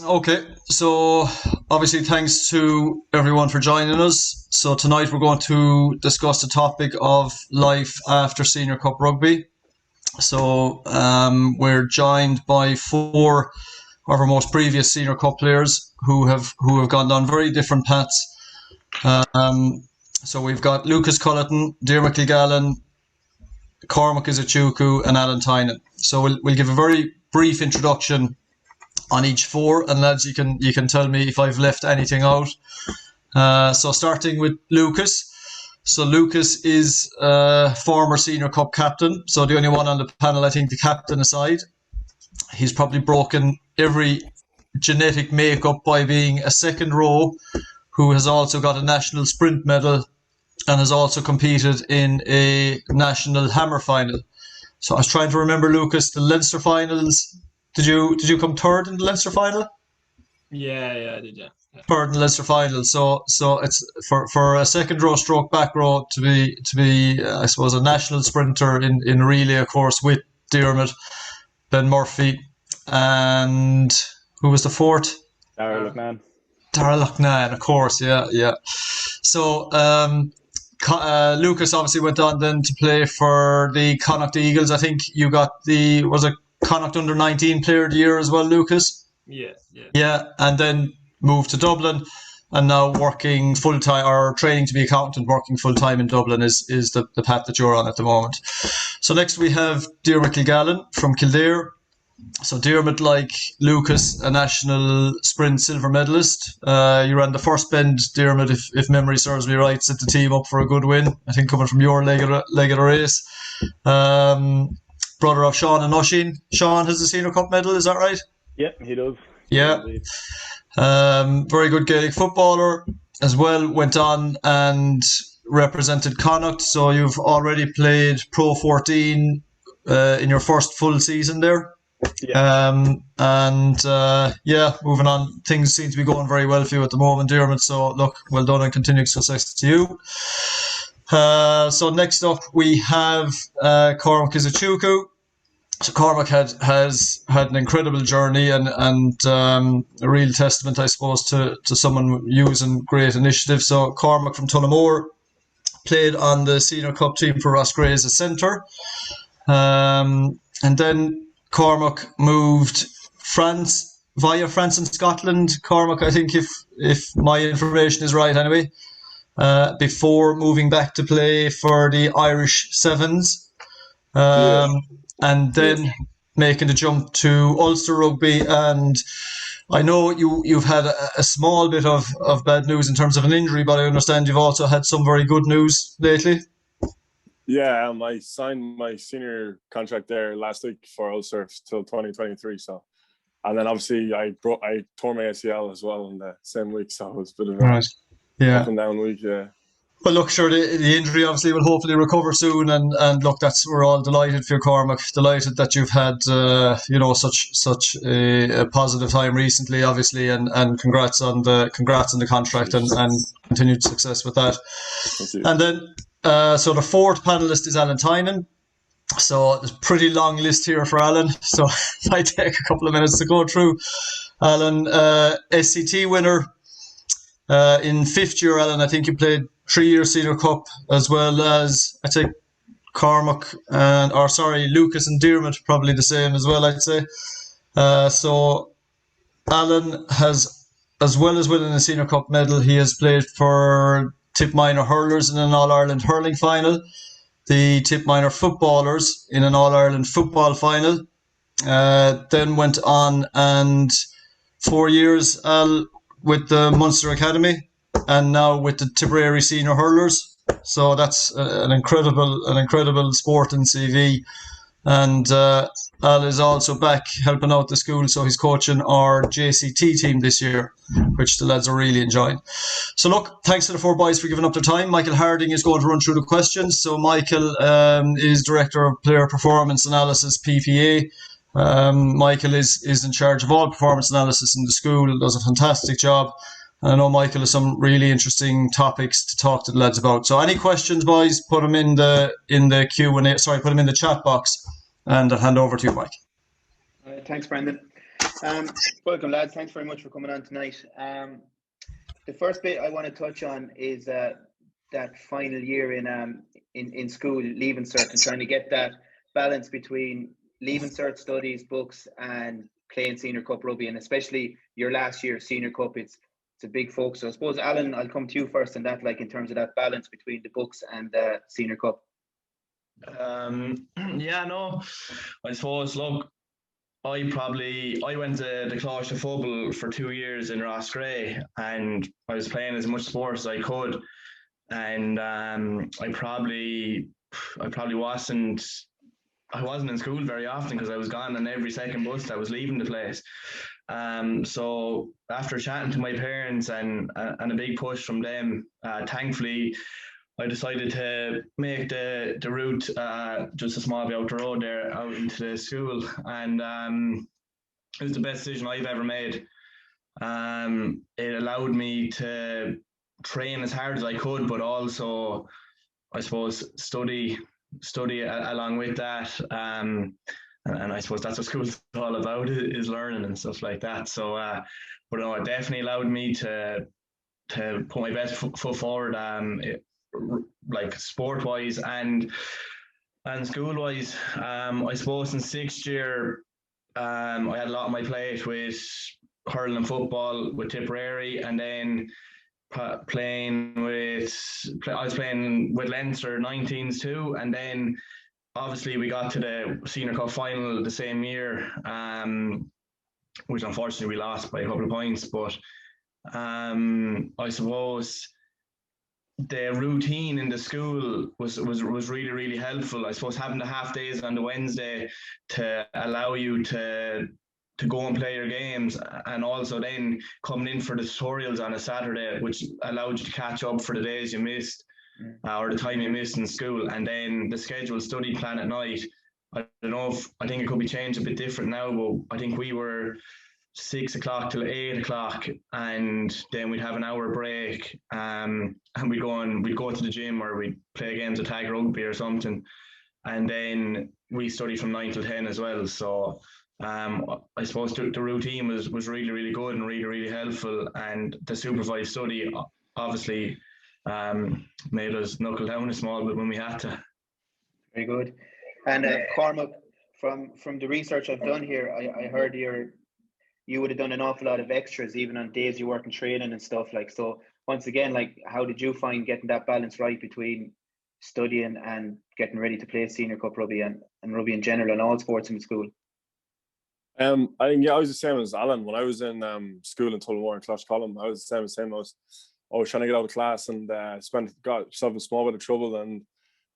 Okay, so obviously thanks to everyone for joining us. So tonight we're going to discuss the topic of life after Senior Cup Rugby. So we're joined by four of our most previous Senior Cup players who have gone down very different paths. So we've got Lucas Culleton, Diarmuid Kilgallen, Cormac Izuchuku, and Alan Tynan. So we'll give a very brief introduction on each four, and lads, you can tell me if I've left anything out. So starting with Lucas. So Lucas is former Senior Cup captain. So the only one on the panel, I think, the captain aside. He's probably broken every genetic makeup by being a second row, who has also got a national sprint medal and has also competed in a national hammer final. So I was trying to remember, Lucas, the Leinster finals. Did you come third in the Leinster final? Yeah, I did, yeah. Third in the Leinster final. So it's for a second row stroke back row to be I suppose a national sprinter in relay, of course, with Diarmuid, Ben Murphy, and who was the fourth? Darragh Loughnane. Darragh Loughnane, of course, yeah. So Lucas obviously went on then to play for the Connacht Eagles. I think you got was it Connacht under 19 Player of the Year as well, Lucas? Yeah. Yeah, and then moved to Dublin, and now working full time or training to be accountant, working full time in Dublin is the path that you're on at the moment. So next we have Diarmuid Kilgallen from Kildare. So Diarmuid, like Lucas, a national sprint silver medalist. You ran the first bend, Diarmuid, if memory serves me right, set the team up for a good win. I think coming from your leg of the race. Brother of Sean and Oisin. Sean has the Senior Cup medal, is that right? Yeah, he does. Yeah. Very good Gaelic footballer as well. Went on and represented Connacht. So you've already played Pro 14 in your first full season there. Yeah. Moving on. Things seem to be going very well for you at the moment, Diarmuid. So look, well done and continued success to you. So next up we have Cormac Izuchuku. So Cormac has had an incredible journey and a real testament, I suppose, to someone using great initiative. So Cormac from Tullamore played on the Senior Cup team for Ross Gray as a centre. And then Cormac moved via France and Scotland. Cormac, I think, if my information is right anyway, before moving back to play for the Irish Sevens. And then making the jump to Ulster Rugby. And I know you've had a small bit of bad news in terms of an injury, but I understand you've also had some very good news lately. Yeah, I signed my senior contract there last week for Ulster till 2023. So, and then obviously I tore my ACL as well in the same week, so it was a bit of a up and down week. Yeah. Well, look, sure, the injury obviously will hopefully recover soon, and look, we're all delighted for you, Cormac. Delighted that you've had such a positive time recently, obviously, and congrats on the contract and continued success with that. Thank you. And then so the fourth panelist is Alan Tynan. So there's a pretty long list here for Alan. So it might take a couple of minutes to go through. Alan, SCT winner. In fifth year, Alan, I think you played 3-year Senior Cup as well as, I think, Lucas and Diarmuid, probably the same as well, I'd say. So Alan has, as well as winning a Senior Cup medal, he has played for Tip Minor hurlers in an All-Ireland hurling final, the Tip Minor footballers in an All-Ireland football final. Then went on and 4 years with the Munster Academy, and now with the Tipperary Senior Hurlers. So that's an incredible sporting CV. And Al is also back helping out the school, so he's coaching our JCT team this year, which the lads are really enjoying. So look, thanks to the four boys for giving up their time. Michael Harding is going to run through the questions. So Michael is Director of Player Performance Analysis, PPA. Michael is in charge of all performance analysis in the school, does a fantastic job. And I know Michael has some really interesting topics to talk to the lads about. So any questions, boys, put them in the Q&A. Sorry, put them in the chat box, and I'll hand over to you, Mike. Thanks, Brendan. Welcome, lads. Thanks very much for coming on tonight. The first bit I want to touch on is that final year in school, leaving cert, and trying to get that balance between leaving cert studies, books, and playing senior cup rugby, and especially your last year senior cup. It's a big focus. So I suppose, Alan, I'll come to you first, and that, like, in terms of that balance between the books and the senior cup. Yeah, no, I suppose, look, I went to the Cláiste de Football for 2 years in Roscrea, and I was playing as much sport as I could, and I probably wasn't in school very often because I was gone on every second bus that was leaving the place. So after chatting to my parents and a big push from them, thankfully I decided to make the route just a small bit out the road there, out into the school, and it was the best decision I've ever made. It allowed me to train as hard as I could, but also, I suppose, study along with that. And I suppose that's what school's all about, is learning and stuff like that. So, but no, it definitely allowed me to put my best foot forward. Like sport-wise and school-wise. I suppose in sixth year, I had a lot on my plate with hurling and football with Tipperary, and then I was playing with Leinster 19s too, and then obviously we got to the Senior Cup final the same year, which unfortunately we lost by a couple of points. But I suppose the routine in the school was really, really helpful. I suppose having the half days on the Wednesday to allow you to go and play your games, and also then coming in for the tutorials on a Saturday, which allowed you to catch up for the days you missed or the time you missed in school, and then the scheduled study plan at night. I don't know I think it could be changed a bit different now, but I think we were 6 o'clock till 8 o'clock, and then we'd have an hour break, and we'd go to the gym, or we'd play games of tag rugby or something, and then we study from 9 till 10 as well. So I suppose the routine was really, really good and really, really helpful, and the supervised study obviously made us knuckle down a small bit when we had to. Very good. And Cormac, from the research I've done here, I heard you would have done an awful lot of extras even on days you weren't in training and stuff. Like, so once again, like, how did you find getting that balance right between studying and getting ready to play senior cup rugby and rugby in general and all sports in school? I think, I was the same as Alan. When I was in school in Tullamore and Clash Column, I was the same. I was trying to get out of class and got myself in a small bit of trouble, and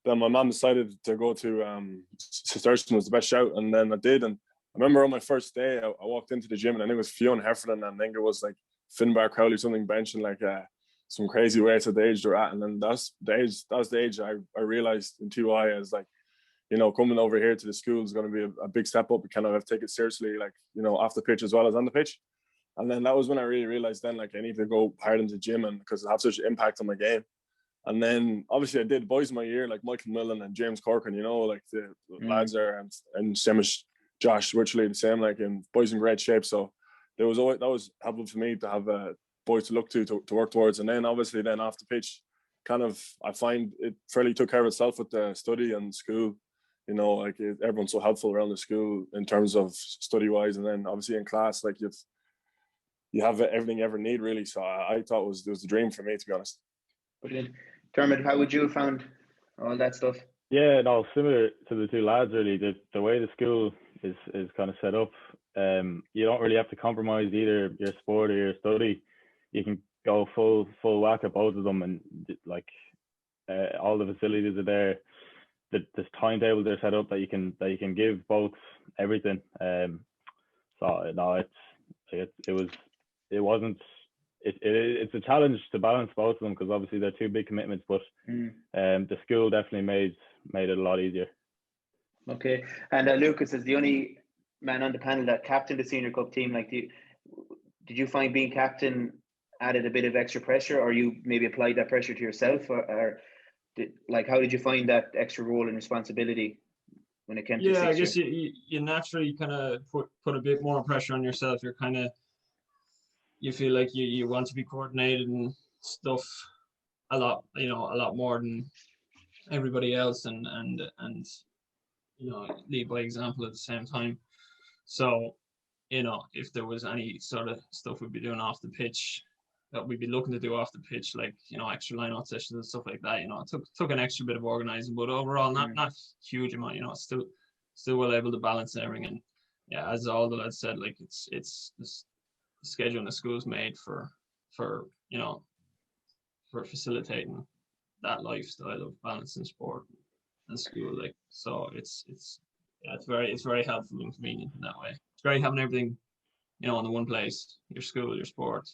then my mum decided to go to Cistercian was the best shout, and then I did. And I remember on my first day, I walked into the gym, and I think it was Fionn Heffernan, and I think it was like Finbar Crowley, something benching like some crazy weights at the age they're at. And then that was the age I realized in TY as, like, coming over here to the school is going to be a big step up. You kind of have to take it seriously, like, off the pitch as well as on the pitch. And then that was when I really realized then, like, I need to go hard into the gym, and because it has such an impact on my game. And then obviously I did boys in my year, like Michael Millen and James Corcoran, like the lads there, and same as Josh, virtually the same, like, in boys in great shape. So that was helpful for me to have boys to look to work towards. And then obviously then off the pitch, kind of, I find it fairly took care of itself with the study and school. Like, everyone's so helpful around the school in terms of study wise, and then obviously in class, like, you have everything you ever need, really. So I thought it was the dream for me, to be honest. Brilliant. Dermot, how would you have found all that stuff? Yeah, no, similar to the two lads, really. The way the school is kind of set up, you don't really have to compromise either your sport or your study. You can go full whack at both of them, and like, all the facilities are there. This timetable they're set up that you can give both everything. So no, it's a challenge to balance both of them, because obviously they're two big commitments, but the school definitely made it a lot easier. Okay. And Lucas is the only man on the panel that captained the senior cup team. Like, did you find being captain added a bit of extra pressure, or you maybe applied that pressure to yourself, or how did you find that extra role and responsibility? when it came to Yeah, I sixth guess year? you naturally kind of put a bit more pressure on yourself. You feel like you want to be coordinated and stuff a lot, a lot more than everybody else, and lead by example at the same time. So, if there was any sort of stuff we'd be doing off the pitch that we'd be looking to do off the pitch, like, extra line-out sessions and stuff like that, it took an extra bit of organizing, but overall not huge amount, still well able to balance everything. And yeah, as all the lads said, like it's the schedule the school's made for for facilitating that lifestyle of balancing sport and school. Like, so it's very helpful and convenient in that way. It's great having everything, in the one place, your school, your sport,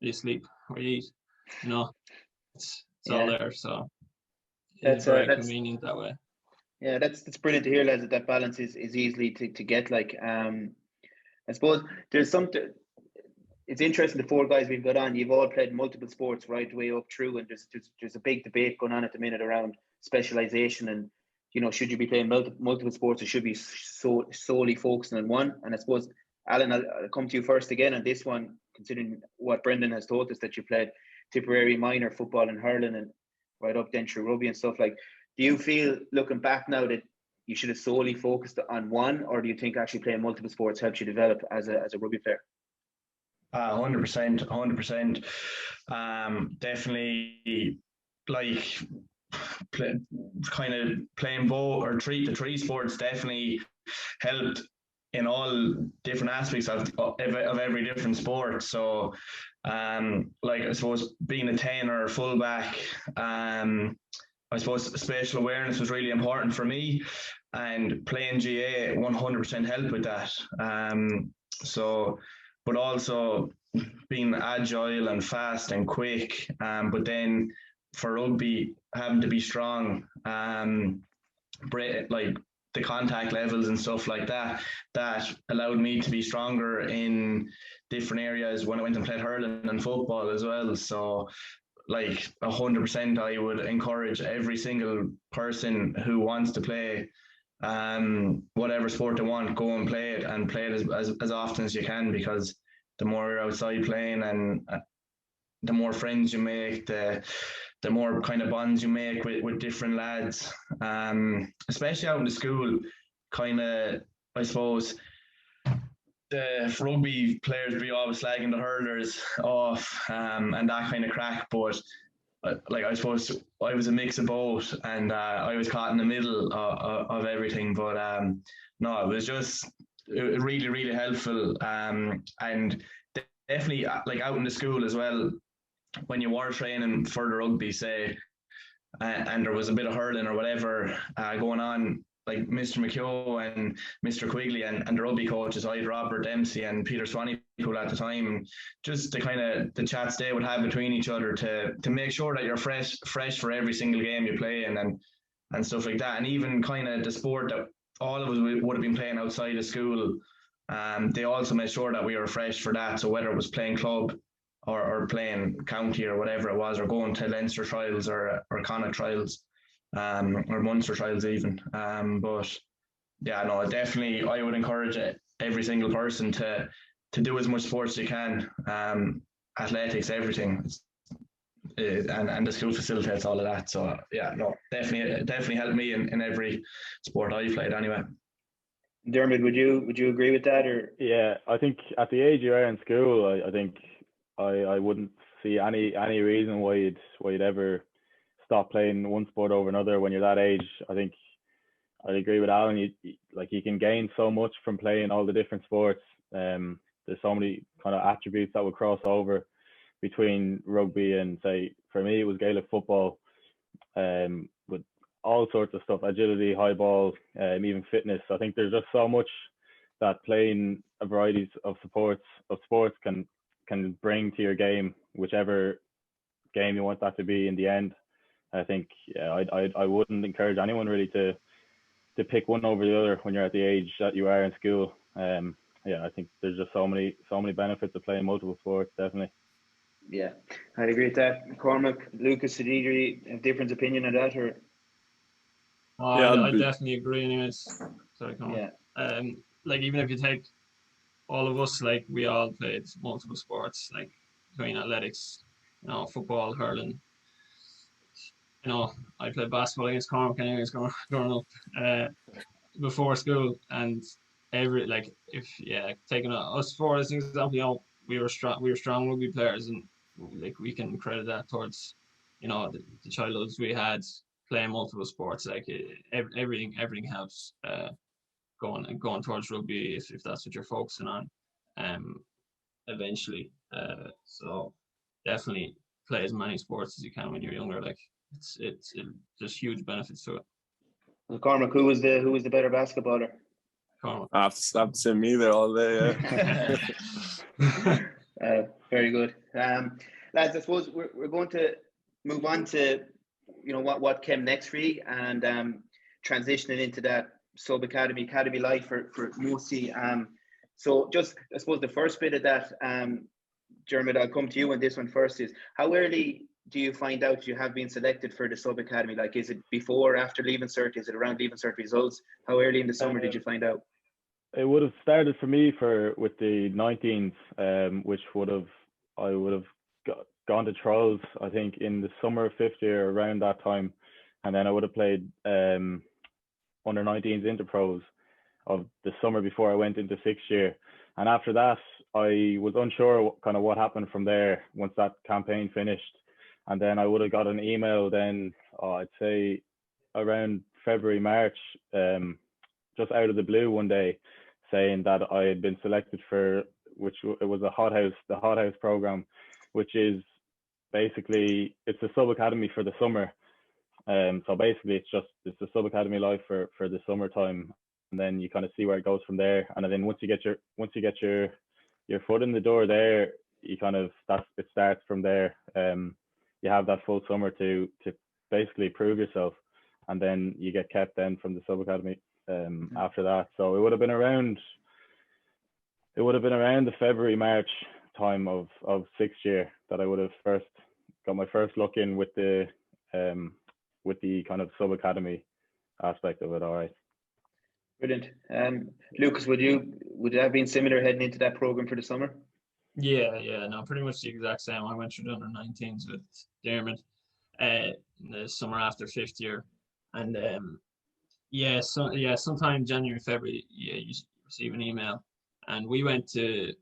you sleep or you eat, it's all there. So it's very convenient that way. Yeah, that's brilliant to hear, lads, that balance is easily to get. Like, I suppose there's something. It's interesting, the four guys we've got on, you've all played multiple sports right the way up through, and there's a big debate going on at the minute around specialization and, should you be playing multiple sports or should you be solely focusing on one? And I suppose, Alan, I'll come to you first again on this one, considering what Brendan has told us, that you played Tipperary minor football and hurling and right up then through rugby and stuff. Like, do you feel, looking back now, that you should have solely focused on one, or do you think actually playing multiple sports helps you develop as a rugby player? 100%. Definitely, like, kind of playing both or three sports definitely helped in all different aspects of every different sport. So, like, I suppose being a 10 or a fullback, I suppose spatial awareness was really important for me, and playing GA 100% helped with that. So, but also being agile and fast and quick. But then for rugby, having to be strong, like the contact levels and stuff like that, that allowed me to be stronger in different areas when I went and played hurling and football as well. So, like, 100%, I would encourage every single person who wants to play whatever sport they want, go and play it, and play it as often as you can, because the more you're outside playing, and the more friends you make, the more kind of bonds you make with different lads, especially out in the school. Kind of, I suppose, the rugby players be always slagging the hurlers off, and that kind of crack, but like, I suppose I was a mix of both, and I was caught in the middle of everything. But no, it was just really, really helpful, and definitely, like, out in the school as well, when you were training for the rugby, say, and there was a bit of hurling or whatever going on, like Mr. McHugh and Mr. Quigley and the rugby coaches, I had Robert Dempsey and Peter Swanepoel at the time, just the kind of the chats they would have between each other to make sure that you're fresh for every single game you play in, and stuff like that. And even kind of the sport that all of us would have been playing outside of school, they also made sure that we were fresh for that. So whether it was playing club or playing county or whatever it was, or going to Leinster trials or Connacht trials, or Munster trials even. But yeah, no, definitely, I would encourage every single person to do as much sports as you can. Athletics, everything, and the school facilitates all of that. So yeah, no, definitely helped me in every sport I played anyway. Dermot, would you agree with that? Or yeah, I think at the age you are in school, I think I wouldn't see any reason why you'd ever stop playing one sport over another when you're that age. I think I agree with Alan. You can gain so much from playing all the different sports. There's so many kind of attributes that would cross over between rugby and, say, for me it was Gaelic football, with all sorts of stuff, agility, high ball, even fitness. I think there's just so much that playing a variety of sports can bring to your game, whichever game you want that to be in the end. I think, yeah, I wouldn't encourage anyone really to pick one over the other when you're at the age that you are in school. Yeah, I think there's just so many benefits of playing multiple sports, definitely. Yeah, I'd agree with that. Cormac, Lucas, did you have different opinion on that, or? Oh, Yeah, I definitely agree. Anyways, sorry, come on. Yeah. Like even if you take all of us, like we all played multiple sports, like between athletics, football, hurling. I played basketball against Cormac anyways growing up before school, and taking us four as an example, we were strong rugby players, and like we can credit that towards the childhoods we had playing multiple sports. Like everything helps going towards rugby if that's what you're focusing on eventually. So definitely play as many sports as you can when you're younger. Like it's just huge benefits to it. Well, Cormac, who was the better basketballer? Cormac. I have to say me there all day. Yeah. Very good, lads. I suppose we're going to move on to what came next for you, and transitioning into that sub academy life for Moosey. So just I suppose the first bit of that, Dermot, I'll come to you on this one first. Is how early do you find out you have been selected for the sub academy? Like, is it before or after leaving cert? Is it around leaving cert results? How early in the summer did you find out? It would have started for me with the 19s, which I would have gone to trials, I think, in the summer of fifth year, around that time, and then I would have played under 19s into pros of the summer before I went into sixth year. And after that, I was unsure kind of what happened from there once that campaign finished. And then I would have got an email then, I'd say around February, March, just out of the blue one day, saying that I had been selected for, it was the Hot House program, which is basically, it's a sub academy for the summer. So basically it's a sub academy life for the summertime, and then you kind of see where it goes from there. And then once you get your foot in the door there, it starts from there. You have that full summer to basically prove yourself, and then you get kept then from the sub academy after that. So it would have been around the February, March time of sixth year that I would have first got my first look in with the kind of sub academy aspect of it. All right. Brilliant. Lucas, would it have been similar heading into that program for the summer? Yeah, no, pretty much the exact same. I went through the under 19s with Dermot in the summer after fifth year, and sometime January, February, you receive an email, and we went to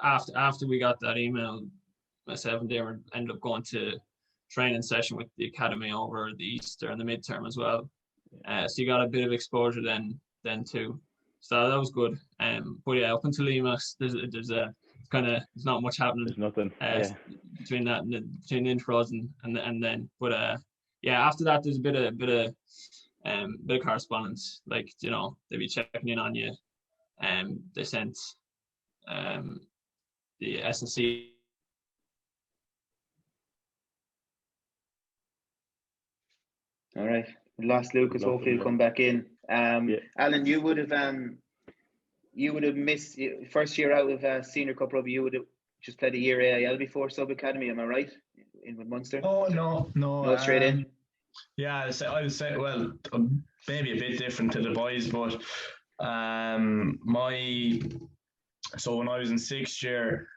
after we got that email, myself and Dermot ended up going to training session with the academy over the Easter and the midterm as well. So you got a bit of exposure then too. So that was good. But yeah, up until EMAX, there's not much happening. There's nothing between that and between the intros and then. But after that, there's a bit of correspondence. Like they'll be checking in on you. They sent the S&C. All right. We lost Lucas. Hopefully he'll come back in. Alan, you would have missed first year out of Senior Cup Rugby. You would have just played a year AIL before sub academy. Am I right? In with Munster? Oh no, straight in. Yeah, I would say well, maybe a bit different to the boys, but when I was in sixth year,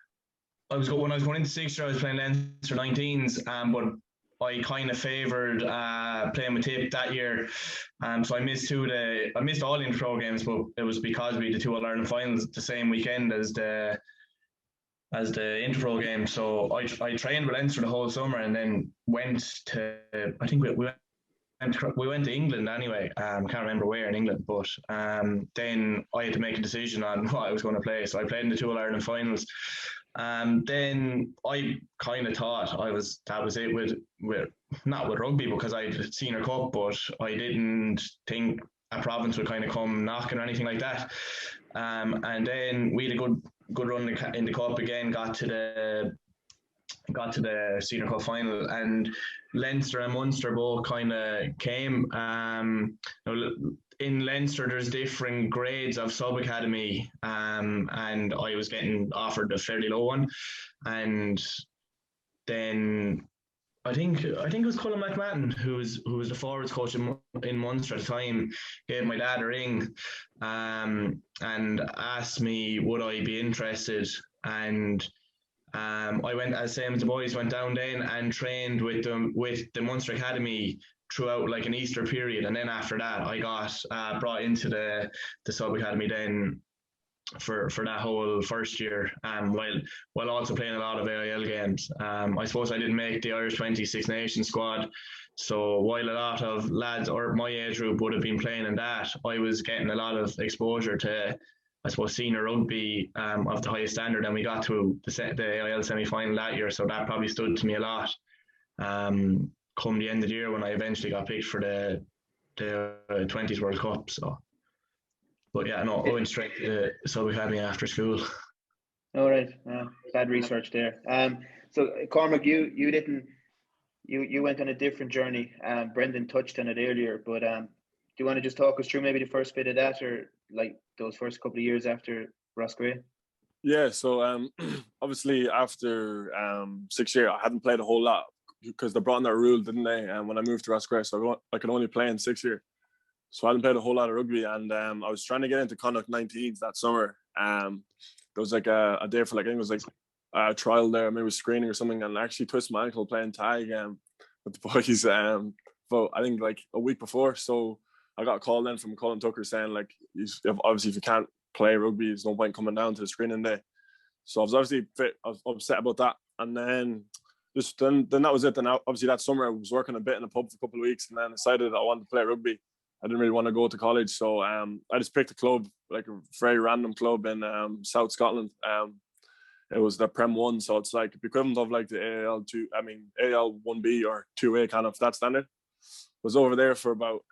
when I was going into sixth year, I was playing Leinster 19s, but I kind of favoured playing with Tip that year, so I missed all the intro games, but it was because we had the two All-Ireland finals the same weekend as the intro game. So I trained with Leinster the whole summer, and then went to, I think we went to England anyway. Can't remember where in England, but then I had to make a decision on what I was going to play. So I played in the two All-Ireland finals. Then I kind of thought that was it with not with rugby, because I had Senior Cup, but I didn't think a province would kind of come knocking or anything like that. And then we had a good run in the cup again, got to the Senior Cup final, and Leinster and Munster both kind of came. In Leinster, there's different grades of sub academy, and I was getting offered a fairly low one, and then I think it was Colin McMahon who was the forwards coach in Munster at the time. Gave my dad a ring, and asked me would I be interested, and I went as same as the boys, went down then and trained with the Munster Academy throughout like an Easter period, and then after that I got brought into the sub academy then for that whole first year, while also playing a lot of AIL games. I suppose I didn't make the Irish 26 Nations squad, so while a lot of lads or my age group would have been playing in that, I was getting a lot of exposure to, I suppose, senior rugby of the highest standard, and we got to the AIL semi-final that year, so that probably stood to me a lot. Come the end of the year when I eventually got picked for the 20s World Cup. So, but yeah, no, I went straight to the sub academy after school. All right, bad research there. So Cormac, you went on a different journey. Brendan touched on it earlier, but do you want to just talk us through maybe the first bit of that, or like those first couple of years after Roscrea? Yeah, so obviously after 6 years, I hadn't played a whole lot because they brought in that rule, didn't they? And when I moved to Roscrea, so I could only play in 6 years. So I hadn't played a whole lot of rugby, and I was trying to get into Connacht 19s that summer. There was like a day for like, I think it was like a trial there, maybe screening or something, and I actually twisted my ankle playing tag with the boys. But I think like a week before, so I got a call then from Colin Tucker saying like, obviously if you can't play rugby, there's no point coming down to the screening day. So I was obviously I was upset about that, and then that was it. Then obviously that summer I was working a bit in a pub for a couple of weeks, and then decided I wanted to play rugby. I didn't really want to go to college, so I just picked a club, like a very random club in South Scotland. It was the Prem 1, so it's like the equivalent of like the AL 1B or 2A kind of that standard. Was over there for about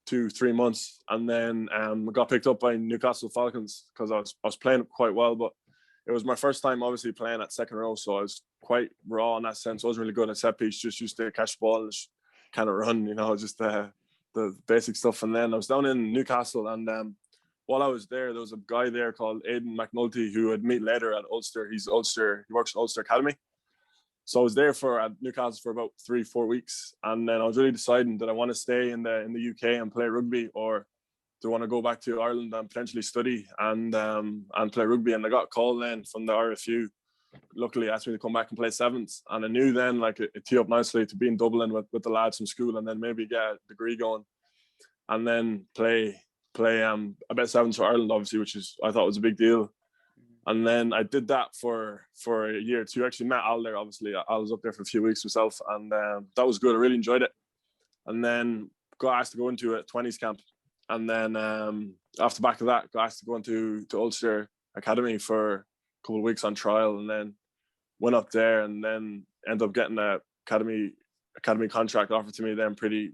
2-3 months, and then got picked up by Newcastle Falcons because I was playing quite well, but it was my first time obviously playing at second row, so I was quite raw in that sense. I wasn't really good at set piece, just used to catch the ball and just kind of run, just the basic stuff. And then I was down in Newcastle, and while I was there was a guy there called Aidan McNulty who I'd meet later at Ulster. He works at Ulster Academy. So I was there at Newcastle for about 3-4 weeks, and then I was really deciding that I want to stay in the UK and play rugby, or do I want to go back to Ireland and potentially study and play rugby. And I got a call then from the RFU. Luckily asked me to come back and play sevens, and I knew then like it teed up nicely to be in Dublin with the lads from school, and then maybe get a degree going, and then play a bit sevens for Ireland, obviously, which I thought was a big deal. And then I did that for a year or two. Actually met Al there, obviously. I was up there for a few weeks myself, and that was good. I really enjoyed it. And then got asked to go into a 20s camp, and then after the back of that, got asked to go into Ulster Academy for a couple of weeks on trial, and then went up there, and then ended up getting a academy contract offered to me then pretty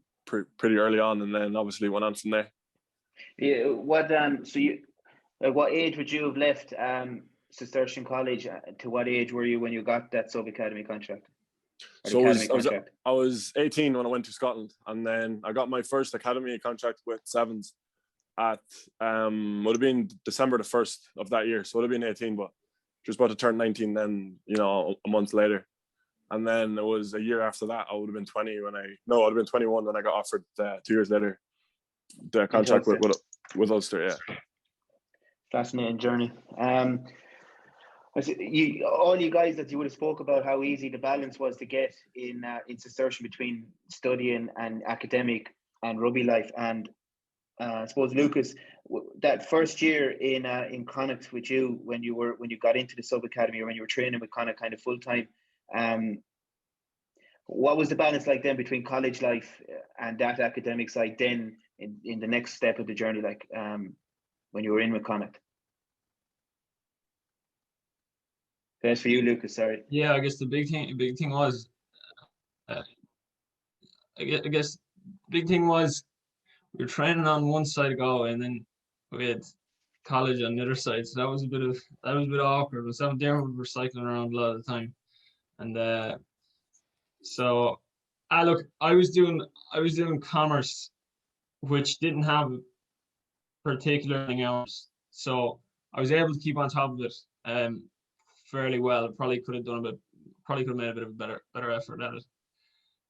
early on, and then obviously went on from there. Yeah. What age would you have left Cistercian College? To what age were you when you got that sub academy contract? So I was 18 when I went to Scotland, and then I got my first academy contract with sevens at would have been December the 1st of that year. So it would have been 18, but just about to turn 19 then, a month later. And then it was a year after that, I would have been 20 I would have been 21 when I got offered 2 years later the contract with Ulster. Yeah. Fascinating journey. All you guys that you would have spoke about how easy the balance was to get in Cistercian between studying and academic and rugby life. And I suppose Lucas, that first year in Connacht with you, when you got into the sub academy, or when you were training with Connacht kind of full time, what was the balance like then between college life and that academic side? Then in the next step of the journey, like when you were in with Connacht. That's for you, Lucas. Sorry. Yeah, I guess the big thing was, I guess big thing was we were training on one side of Galway, and then we had college on the other side. So that was a bit awkward. But something there we were cycling around a lot of the time, and so look, I was doing commerce, which didn't have particular thing else, so I was able to keep on top of it fairly well. Probably could have made a bit of a better effort at it.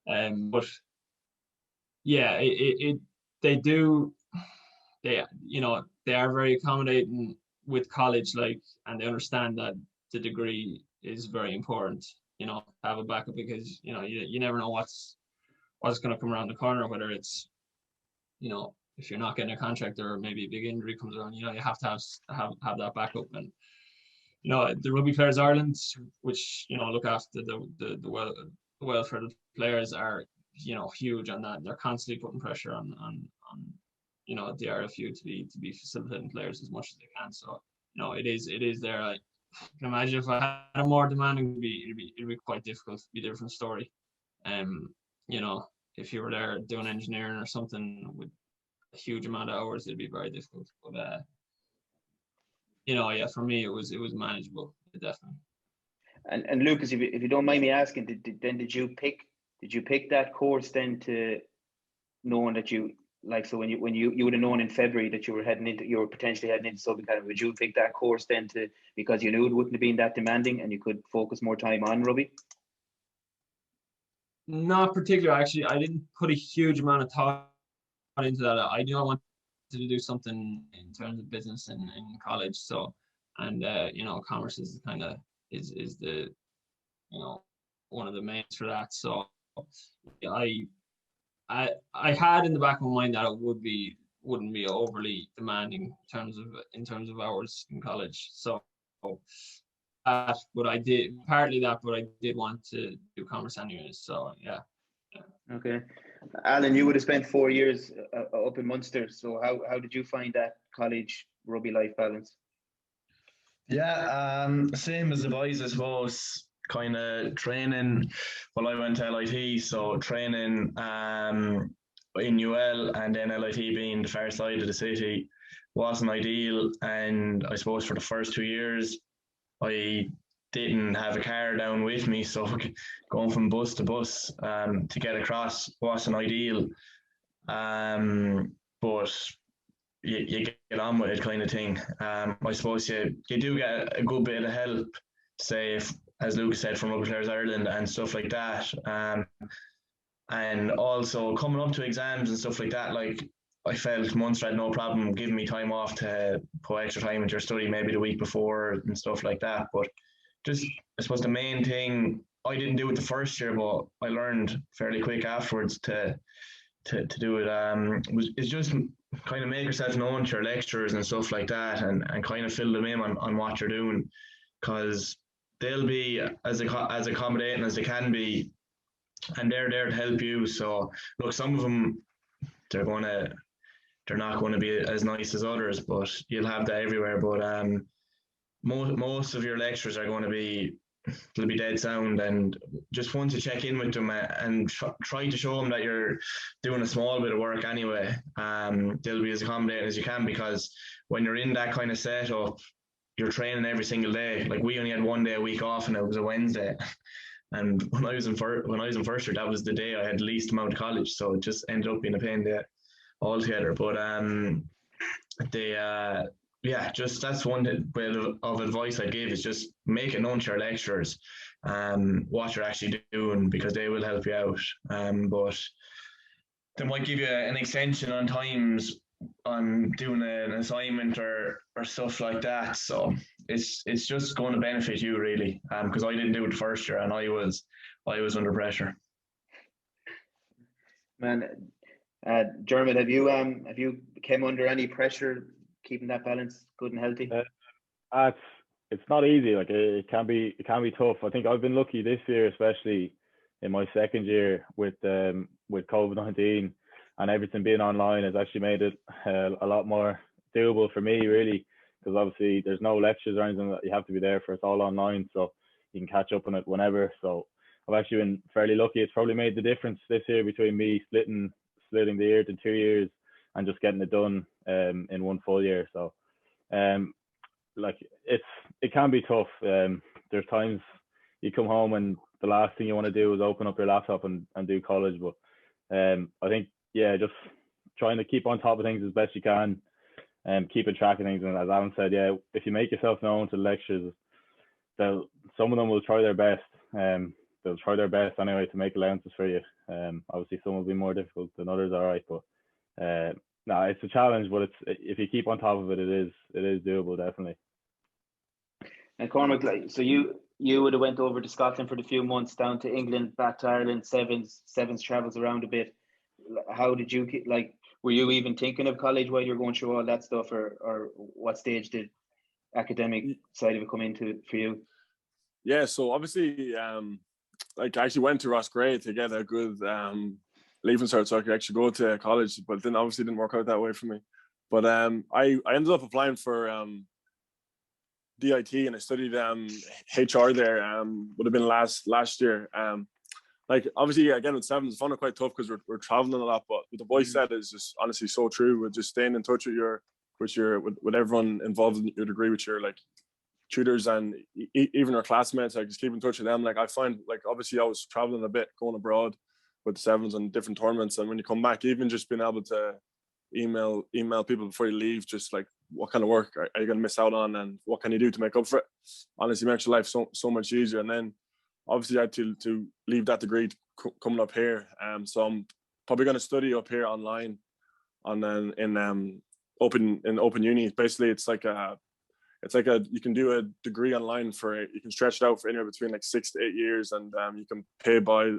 But yeah, they do. They they are very accommodating with college, like, and they understand that the degree is very important. To have a backup, because you never know what's going to come around the corner. Whether it's if you're not getting a contract, or maybe a big injury comes around, you have to have that backup. And the Rugby Players Ireland, which look after the welfare of the players, are huge on that. They're constantly putting pressure on the RFU to be facilitating players as much as they can. So it is there. I can imagine if I had a more demanding, it'd be quite difficult. It'd be a different story. If you were there doing engineering or something with a huge amount of hours, it'd be very difficult. But yeah, for me it was manageable, definitely. And Lucas, if you don't mind me asking, did you pick that course then, to knowing that you, like, so when you would have known in February that you were potentially heading into Southern Canada, would you pick that course then because you knew it wouldn't have been that demanding and you could focus more time on rugby? Not particularly, actually. I didn't put a huge amount of thought into that. I knew I wanted to do something in terms of business in college. So, and commerce is kind of is the one of the mains for that. So I had in the back of my mind that it wouldn't be overly demanding in terms of hours in college. So but I did want to do commerce anyways. So yeah. Okay, Alan, you would have spent 4 years up in Munster. So how did you find that college rugby life balance? Yeah, same as the boys, I suppose. Kind of training. Well, I went to LIT, so training in UL, and then LIT being the far side of the city wasn't ideal. And I suppose for the first 2 years, I didn't have a car down with me, so going from bus to bus to get across wasn't ideal. But you get on with it, kind of thing. I suppose you do get a good bit of help, say, as Lucas said, from Rugby Players Ireland and stuff like that. And also coming up to exams and stuff like that, like, I felt Munster had no problem giving me time off to put extra time into your study, maybe the week before and stuff like that. But just, I suppose the main thing, I didn't do it the first year, but I learned fairly quick afterwards to do it. Is just kind of make yourself known to your lecturers and stuff like that, and kind of fill them in on what you're doing, because they'll be as accommodating as they can be, and they're there to help you. So look, some of them, they're not going to be as nice as others, but you'll have that everywhere. But most of your lecturers are going to be, they'll be dead sound, and just want to check in with them and try to show them that you're doing a small bit of work anyway. They'll be as accommodating as you can, because when you're in that kind of setup, you're training every single day. Like, we only had 1 day a week off, and it was a Wednesday. And when I was in first year, that was the day I had least amount of college, so it just ended up being a pain there altogether. But just that's one bit of advice I give, is just make it known to your lecturers what you're actually doing, because they will help you out. But they might give you an extension on times on doing an assignment or stuff like that. So it's just going to benefit you, really, because I didn't do it first year, and I was under pressure. Man, Dermot, have you came under any pressure keeping that balance good and healthy? It's not easy. Like, it can be tough. I think I've been lucky this year, especially in my second year with COVID-19 and everything being online, has actually made it a lot more doable for me, really, because obviously there's no lectures or anything that you have to be there for. It's all online, so you can catch up on it whenever. So I've actually been fairly lucky. It's probably made the difference this year between me splitting the year to 2 years and just getting it done in one full year. So like, it can be tough. There's times you come home and the last thing you want to do is open up your laptop and do college. But I think, yeah, just trying to keep on top of things as best you can, and keeping track of things. And as Alan said, yeah, if you make yourself known to the lecturers, some of them will try their best. they'll try their best anyway to make allowances for you. Obviously some will be more difficult than others, all right, but no, it's a challenge, but if you keep on top of it, it is doable, definitely. And Cormac, like, so you would have went over to Scotland for the few months, down to England, back to Ireland, sevens travels around a bit. How did you like? Were you even thinking of college while you were going through all that stuff, or what stage did academic side of it come into for you? Yeah, so obviously, like I actually went to Roscrea to get a good leaving cert, so I could actually go to college, but then obviously didn't work out that way for me. But I ended up applying for DIT, and I studied HR there. Would have been last year. Like obviously again with sevens, I found it quite tough because we're traveling a lot. But what the boys said is just honestly so true. With just staying in touch with everyone involved in your degree, with your like tutors and even our classmates. Like just keep in touch with them. Like I find like obviously I was traveling a bit, going abroad with the sevens and different tournaments, and when you come back, even just being able to email people before you leave, just like what kind of work are you going to miss out on, and what can you do to make up for it, honestly makes your life so much easier. And then obviously I had to leave that degree coming up here, so I'm probably going to study up here online, and then in open uni. Basically it's like you can do a degree online you can stretch it out for anywhere between like 6 to 8 years, and you can pay by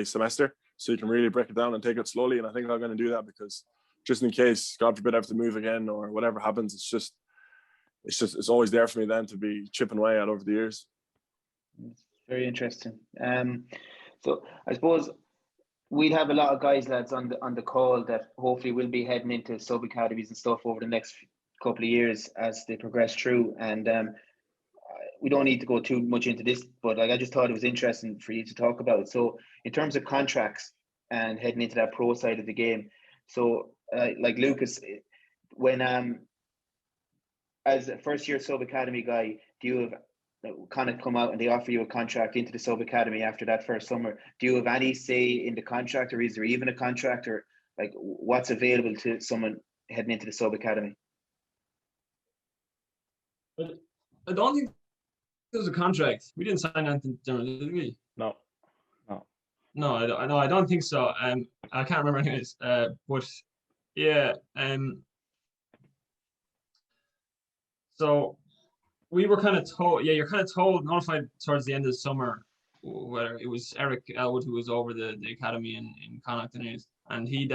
semester, so you can really break it down and take it slowly. And I think I'm going to do that because just in case, God forbid, I have to move again or whatever happens, it's always there for me then to be chipping away at over the years. Very interesting. So I suppose we'd have a lot of guys, lads, on the call that hopefully will be heading into sub academies and stuff over the next couple of years as they progress through. And we don't need to go too much into this, but like I just thought it was interesting for you to talk about. So in terms of contracts and heading into that pro side of the game, so like Lucas, when as a first year sub academy guy, do you have kind of come out and they offer you a contract into the sub academy after that first summer? Do you have any say in the contract, or is there even a contract, or like what's available to someone heading into the sub academy? I don't think there's a contract. We didn't sign anything, did we? No. No, I don't think so. I can't remember anyways. But yeah. So we were kind of told. Yeah, you're kind of notified towards the end of the summer. Whether it was Eric Elwood who was over the academy in Connacht, and he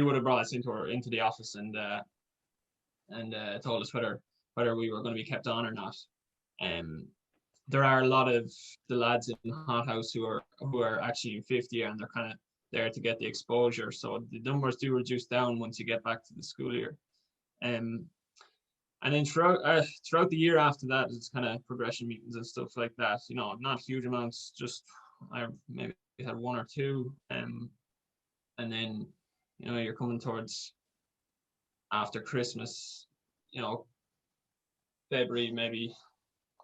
would have brought us into the office and told us whether we were going to be kept on or not. There are a lot of the lads in Hothouse who are actually in fifth year, and they're kind of there to get the exposure. So the numbers do reduce down once you get back to the school year. And then throughout the year after that, it's kind of progression meetings and stuff like that. You know, not huge amounts. Just I maybe had one or two. And then you're coming towards after Christmas. February, maybe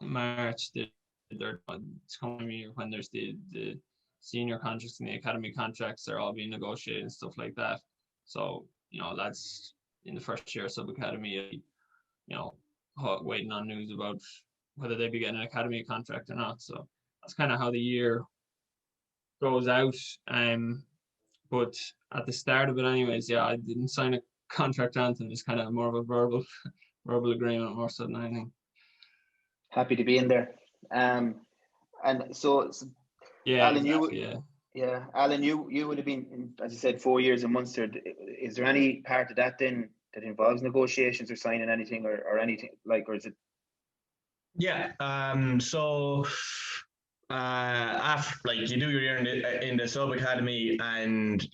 March, it's coming when there's the senior contracts and the academy contracts are all being negotiated and stuff like that. So, lads in the first year of sub academy, waiting on news about whether they'd be getting an academy contract or not. So that's kind of how the year goes out. But at the start of it anyways, I didn't sign a contract or anything. It's kind of more of a verbal agreement more so than anything. Happy to be in there. And so yeah, Alan, exactly, Alan, you would have been, as you said, 4 years in Munster. Is there any part of that then that involves negotiations or signing anything or anything or is it? Yeah. So after you do your year in the sub academy, and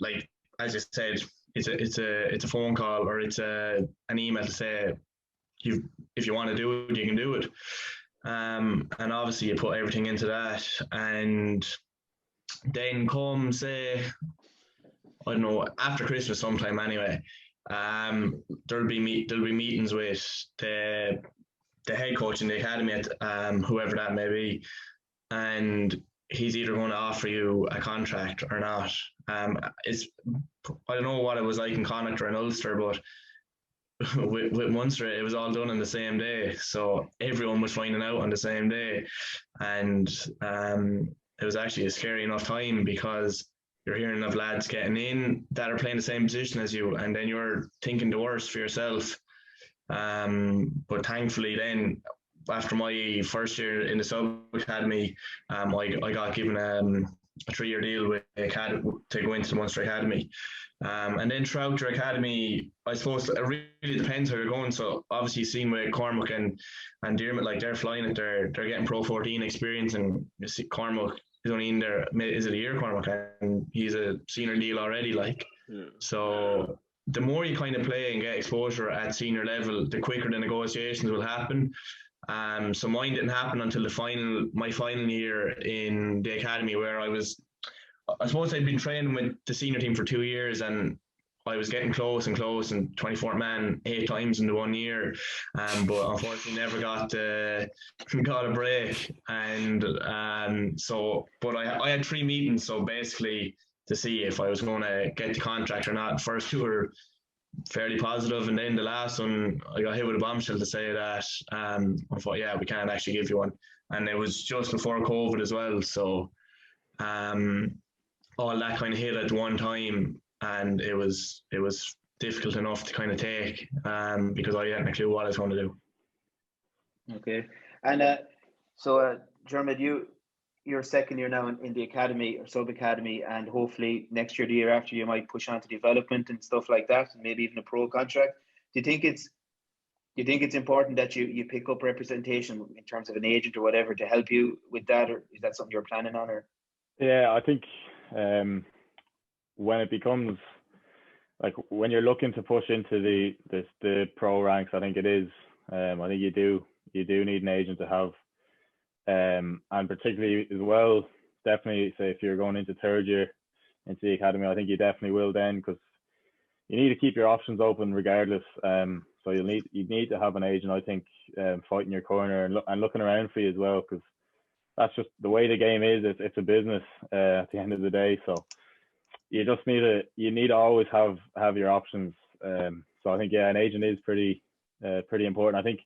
as you said, it's a phone call or it's an email to say if you want to do it, you can do it. And obviously you put everything into that, and then come say, I don't know, after Christmas sometime anyway, there'll be meetings with the head coach in the academy at whoever that may be, and he's either going to offer you a contract or not. I don't know what it was like in Connacht or in Ulster, but with Munster, it was all done on the same day, so everyone was finding out on the same day, and it was actually a scary enough time because you're hearing of lads getting in that are playing the same position as you, and then you're thinking the worst for yourself. But thankfully, then after my first year in the sub academy, I got given a 3-year deal with the academy to go into the Munster Academy. And then throughout your academy, I suppose it really depends how you're going. So obviously, you've seen with Cormac and Dermot, like they're flying it, they're getting Pro 14 experience, and you see Cormac is only in there, is it a year, Cormac, and he's a senior deal already, like. Yeah. So the more you kind of play and get exposure at senior level, the quicker the negotiations will happen. So mine didn't happen until my final year in the academy, where I suppose I'd been training with the senior team for 2 years, and I was getting close and 24th man 8 times in the 1 year, but unfortunately never got a break. And so, but I had 3 meetings, so basically to see if I was going to get the contract or not. First 2 were fairly positive, and then the last one I got hit with a bombshell to say that I thought, yeah, we can't actually give you one, and it was just before COVID as well, so all that kind of hit at one time, and it was difficult enough to kind of take because I hadn't a clue what I was going to do. Okay, and so Dermot, you're second year now in the academy or sub academy, and hopefully next year, the year after, you might push on to development and stuff like that, and maybe even a pro contract. Do you think it's important that you pick up representation in terms of an agent or whatever to help you with that, or is that something you're planning on? Or yeah, I think when it becomes like when you're looking to push into the pro ranks, I think it is. I think you do need an agent to have. And particularly as well, definitely say if you're going into 3rd year into the academy, I think you definitely will then, because you need to keep your options open regardless. So you need to have an agent, I think, fighting your corner and looking around for you as well, because that's just the way the game is. It's a business at the end of the day. So you just need to always have your options. So I think, yeah, an agent is pretty important. I think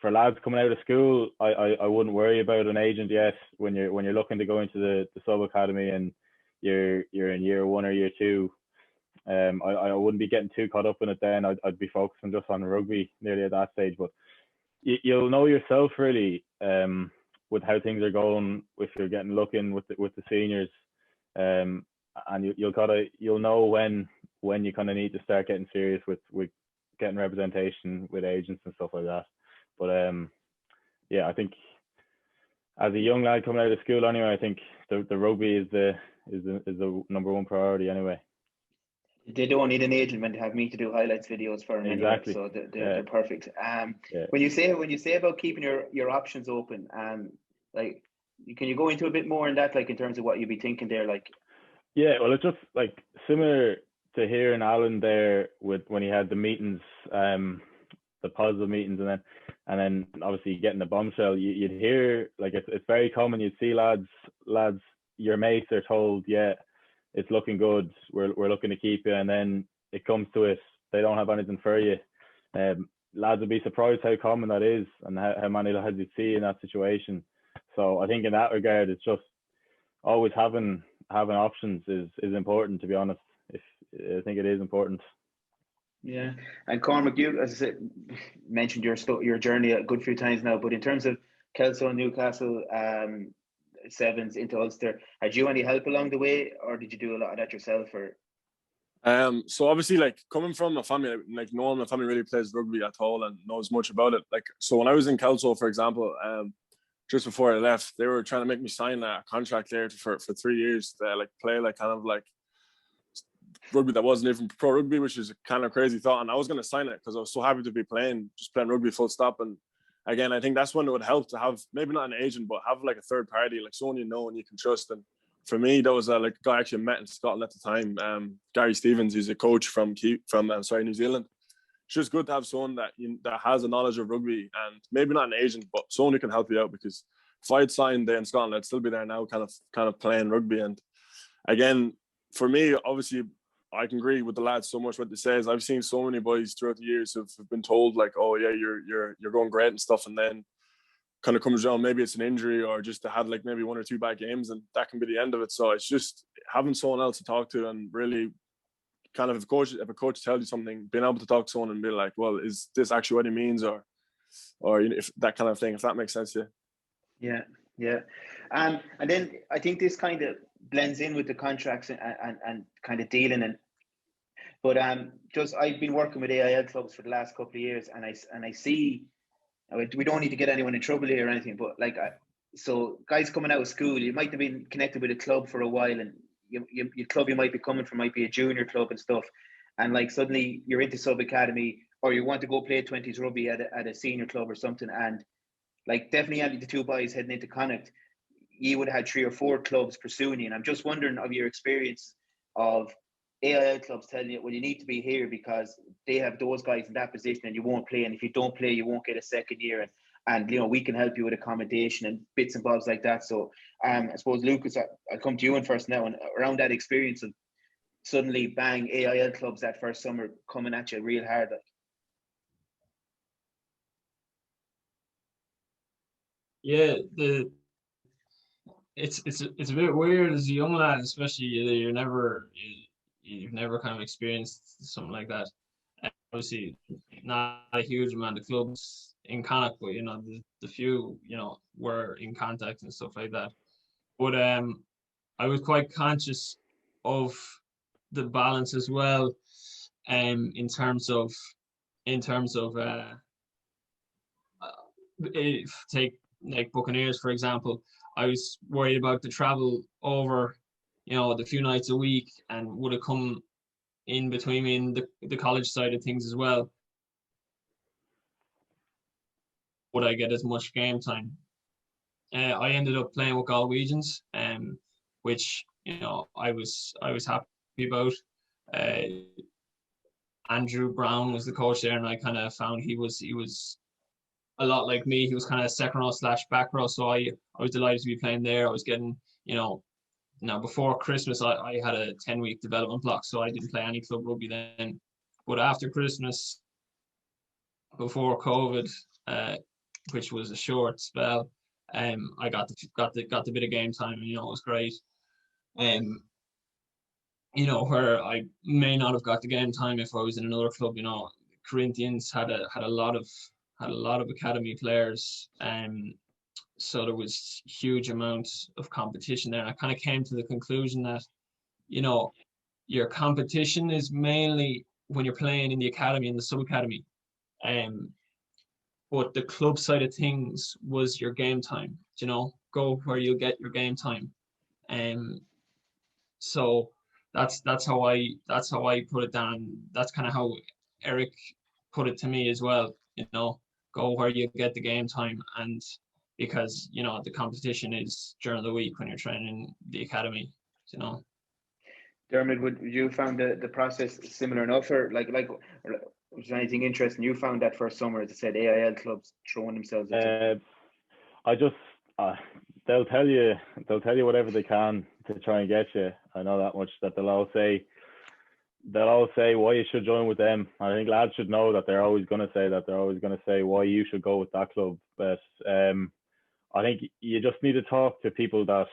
for lads coming out of school, I wouldn't worry about an agent yet when you're looking to go into the sub academy and you're in year 1 or year 2. I wouldn't be getting too caught up in it then. I'd be focusing just on rugby nearly at that stage. But you'll know yourself really with how things are going if you're getting looking with the seniors, and you'll know when you kind of need to start getting serious with getting representation with agents and stuff like that. But yeah, I think as a young lad coming out of school anyway, I think the rugby is the number 1 priority anyway. they don't need an agent when they have me to do highlights videos for them Exactly. anyway, so they're perfect. Yeah. When you say about keeping your options open, like, can you go into a bit more in that, like in terms of what you'd be thinking there, like? Yeah, well, it's just like similar to hearing Alan there when he had the meetings, the positive meetings, and then obviously getting the bombshell. You'd hear, like, it's very common. You'd see lads, your mates are told, yeah, it's looking good, we're looking to keep you, and then it comes to it, they don't have anything for you. Lads would be surprised how common that is, and how many lads you'd see in that situation. So I think in that regard, it's just always having options is important, to be honest. I think it is important. Yeah, and Cormac, you, as I said, mentioned your journey a good few times now, but in terms of Kelso and Newcastle, sevens into Ulster, had you any help along the way, or did you do a lot of that yourself? Or so obviously, like, coming from a family, like, no one in my family really plays rugby at all and knows much about it. Like, so when I was in Kelso, for example, just before I left, they were trying to make me sign a contract there for 3 years to like play like kind of like rugby that wasn't even pro rugby, which is a kind of crazy thought. And I was going to sign it because I was so happy to be playing rugby full stop. And again, I think that's when it would help to have maybe not an agent, but have like a third party, like someone you know and you can trust. And for me, that was like a guy I actually met in Scotland at the time, Gary Stevens. He's a coach from New Zealand. It's just good to have someone that has a knowledge of rugby, and maybe not an agent, but someone who can help you out. Because if I'd signed there in Scotland, I'd still be there now, kind of playing rugby. And again, for me, obviously, I can agree with the lads so much what they say. Is I've seen so many boys throughout the years who've been told like, oh yeah, you're going great and stuff, and then kind of comes down, maybe it's an injury or just they had like maybe 1 or 2 bad games, and that can be the end of it. So it's just having someone else to talk to, and really kind of if a coach tells you something, being able to talk to someone and be like, well, is this actually what he means, or if that kind of thing, if that makes sense to you. Yeah. And then I think this kind of blends in with the contracts and kind of dealing. But just I've been working with AIL clubs for the last couple of years, and I see, we don't need to get anyone in trouble here or anything, but like, so guys coming out of school, you might have been connected with a club for a while, and your club you might be coming from might be a junior club and stuff, and like suddenly you're into sub academy, or you want to go play 20s rugby at a senior club or something, and like definitely Andy, the 2 boys heading into Connacht, you would have had 3 or 4 clubs pursuing you, and I'm just wondering of your experience of AIL clubs telling you, well, you need to be here because they have those guys in that position and you won't play. And if you don't play, you won't get a second year. And we can help you with accommodation and bits and bobs like that. So I suppose, Lucas, I'll come to you in first now. And around that experience of suddenly, bang, AIL clubs that first summer coming at you real hard. Yeah, it's a bit weird as a young lad, especially you've never kind of experienced something like that. Obviously, not a huge amount of clubs in Connacht, but the few were in contact and stuff like that. But I was quite conscious of the balance as well, in terms of if take like Buccaneers for example. I was worried about the travel over, the few nights a week, and would have come in between me and the college side of things as well. Would I get as much game time? I ended up playing with Galwegians, which I was happy about. Andrew Brown was the coach there, and I kind of found he was a lot like me. He was kind of second row / back row, so I was delighted to be playing there. I was getting, now before Christmas I had a 10-week development block, so I didn't play any club rugby then. But after Christmas, before COVID, which was a short spell, I got the bit of game time, and it was great. Where I may not have got the game time if I was in another club. Corinthians had a lot of academy players, so there was huge amounts of competition there. And I kind of came to the conclusion that your competition is mainly when you're playing in the academy and the sub academy, but the club side of things was your game time. Go where you'll get your game time, so that's how I put it down. That's kind of how Eric put it to me as well. Go where you get the game time, and because the competition is during the week when you're training the academy. Dermot, would you found the process similar enough, or like was there anything interesting you found that first summer? As I said, AIL clubs throwing themselves at I just they'll tell you whatever they can to try and get you. I know that much, that they'll all say why you should join with them. I think lads should know that they're always going to say that. They're always going to say why you should go with that club. But I think you just need to talk to people that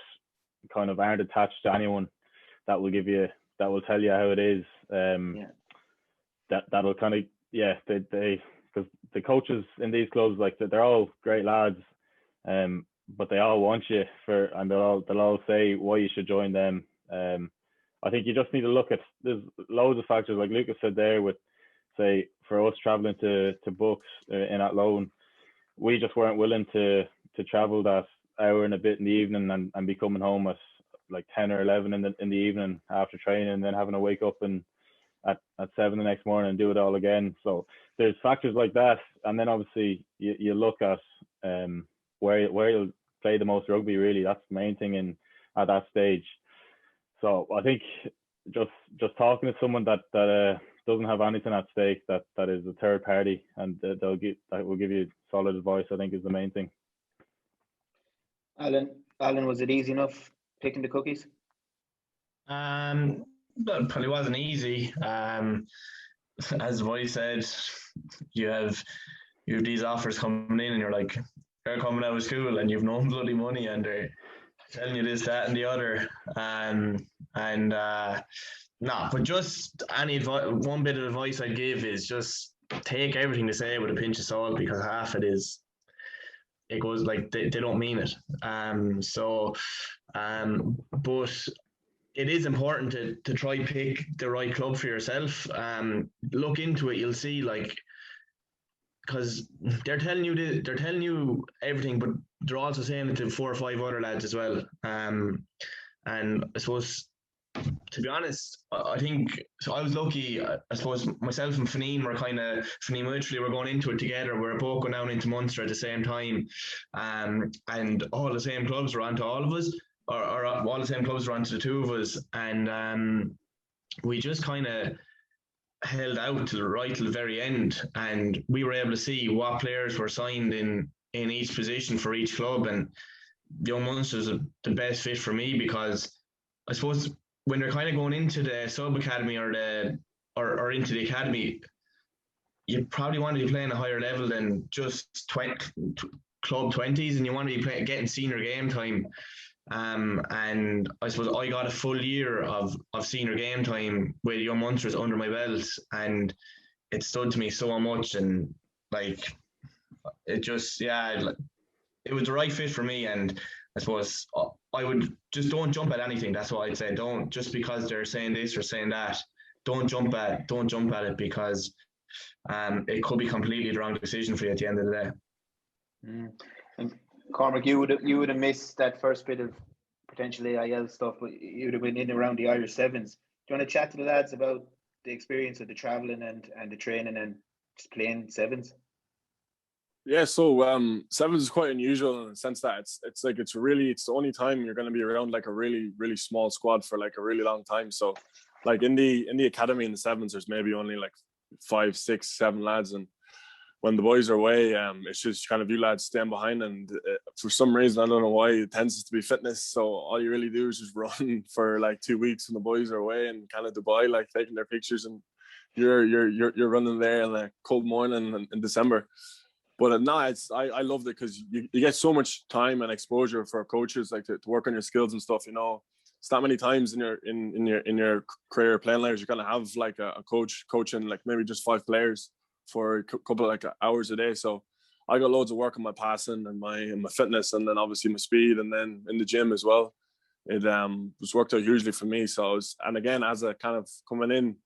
kind of aren't attached to anyone, that will tell you how it is. That'll kind of, they because the coaches in these clubs, like, they're all great lads, but they all want you and they'll all say why you should join them. I think you just need to look at, there's loads of factors, like Lucas said there, with, say, for us traveling to Bucks in Athlone, we just weren't willing to travel that hour and a bit in the evening and be coming home at like 10 or 11 in the evening after training, and then having to wake up at 7 the next morning and do it all again. So there's factors like that, and then obviously you look at where you'll play the most rugby. Really, that's the main thing at that stage. So I think just talking to someone that doesn't have anything at stake, that is a third party, and that will give you solid advice, I think, is the main thing. Alan, was it easy enough picking the cookies? That probably wasn't easy. As the boy said, you have these offers coming in, and you're like, they're coming out of school, and you've no bloody money, and they're telling you this, that, and the other. And nah, but just one bit of advice I'd give is just take everything they say with a pinch of salt, because half it goes like they don't mean it. But it is important to try pick the right club for yourself. Look into it, you'll see, like, because they're telling you everything, but they're also saying it to 4 or 5 other lads as well. And I suppose, to be honest, I think so. I was lucky. I suppose myself and Fanine were mutually were going into it together. We were both going down into Munster at the same time, and all the same clubs were onto all of us, or all the same clubs were onto the two of us, and we just kind of held out till the very end, and we were able to see what players were signed in each position for each club, and Young Munster's the best fit for me, because I suppose when they're kind of going into the sub academy or into the academy, you probably want to be playing a higher level than just club 20s, and you want to be getting senior game time. And I suppose I got a full year of senior game time with Young Munsters under my belt, and it stood to me so much, and like it just it was the right fit for me. And I suppose I would just don't jump at anything. That's what I'd say. Don't, just because they're saying this or saying that, don't jump at it, because it could be completely the wrong decision for you at the end of the day. And Cormac, you would have missed that first bit of potential AIL stuff, but you would have been in and around the Irish Sevens. Do you want to chat to the lads about the experience of the travelling and the training and just playing Sevens? Yeah, so sevens is quite unusual in the sense that it's the only time you're going to be around like a really, really small squad for like a really long time. So like in the academy in the sevens, there's maybe only like 5, 6, 7 lads, and when the boys are away, it's just kind of you lads staying behind, and for some reason I don't know why it tends to be fitness. So all you really do is just run for like 2 weeks when the boys are away in kind of Dubai, like taking their pictures, and you're running there in a cold morning in December. But no, I loved it, because you get so much time and exposure for coaches, like to work on your skills and stuff. You know, it's not many times in your career playing lives you're gonna have like a coach coaching like maybe just 5 players for a couple of like hours a day. So I got loads of work on my passing and my fitness, and then obviously my speed, and then in the gym as well. It was worked out hugely for me. So and again, as a kind of coming in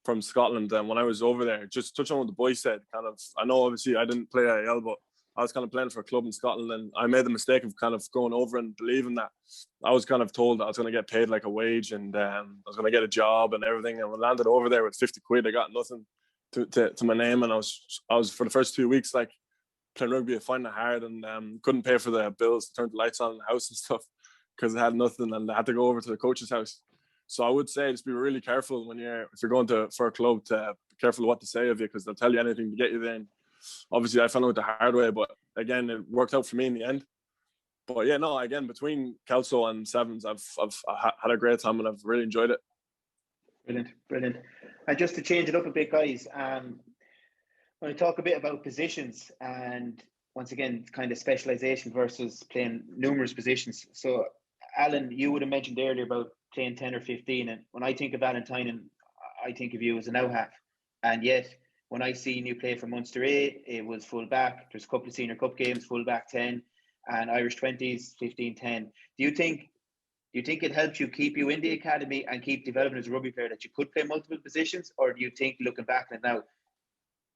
from Scotland, and when I was over there, just touch on what the boy said, kind of, I know obviously I didn't play AIL, but I was kind of playing for a club in Scotland, and I made the mistake of kind of going over and believing that I was kind of told that I was going to get paid like a wage, and I was going to get a job and everything. And when I landed over there with 50 quid, I got nothing to my name, and I was for the first 2 weeks like playing rugby, finding it hard, and couldn't pay for the bills to turn the lights on in the house and stuff, because I had nothing, and I had to go over to the coach's house. So I would say just be really careful if you're going for a club, to be careful what to say of you, because they'll tell you anything to get you there. And obviously I found out the hard way, but again, it worked out for me in the end. But yeah, no, again, between Kelso and Sevens, I've had a great time, and I've really enjoyed it. Brilliant. And just to change it up a bit, guys, when we talk a bit about positions, and once again, kind of specialisation versus playing numerous positions. So Alan, you would have mentioned earlier about playing 10 or 15, and when I think of Valentine, I think of you as an out half, and yet when I seen you play for Munster A, it was full back. There's a couple of senior cup games, full back 10, and Irish 20s 15-10. Do you think it helped you keep you in the academy and keep developing as a rugby player, that you could play multiple positions, or do you think, looking back on it now,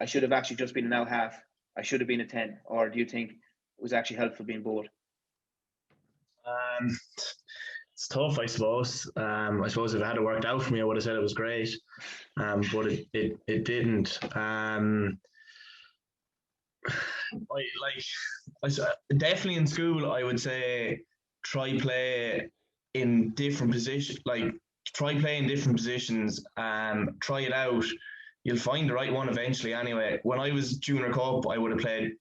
I should have actually just been an out half, I should have been a 10, or do you think it was actually helpful being both? It's tough, I suppose. I suppose if it had worked out for me, I would have said it was great, but it didn't. Definitely in school, I would say try play in different positions. Try play in different positions. Try it out. You'll find the right one eventually. Anyway, when I was junior cup, I would have played.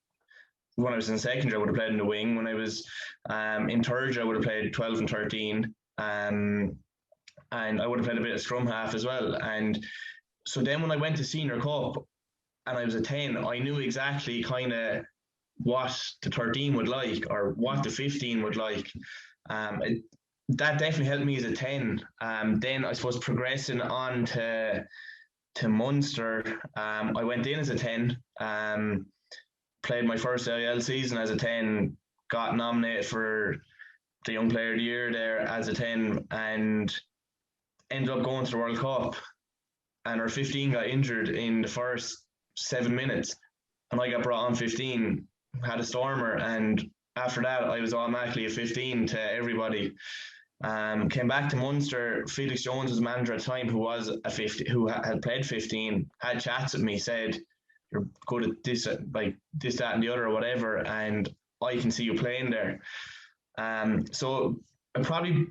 When I was in secondary, I would have played in the wing. When I was in third, I would have played 12 and 13. And and I would have played a bit of scrum half as well. And so then when I went to senior cup and I was a 10, I knew exactly kind of what the 13 would like or what the 15 would like. That definitely helped me as a 10. Then I suppose progressing on to Munster, I went in as a 10, played my first AIL season as a 10, got nominated for the Young Player of the Year there as a 10, and ended up going to the World Cup. And our 15 got injured in the first 7 minutes, and I got brought on 15, had a stormer, and after that I was automatically a 15 to everybody. Came back to Munster. Felix Jones was manager at the time, who was a 50, who had played 15, had chats with me, said, "You're good at this, like this, that, and the other, or whatever, and I can see you playing there." So I probably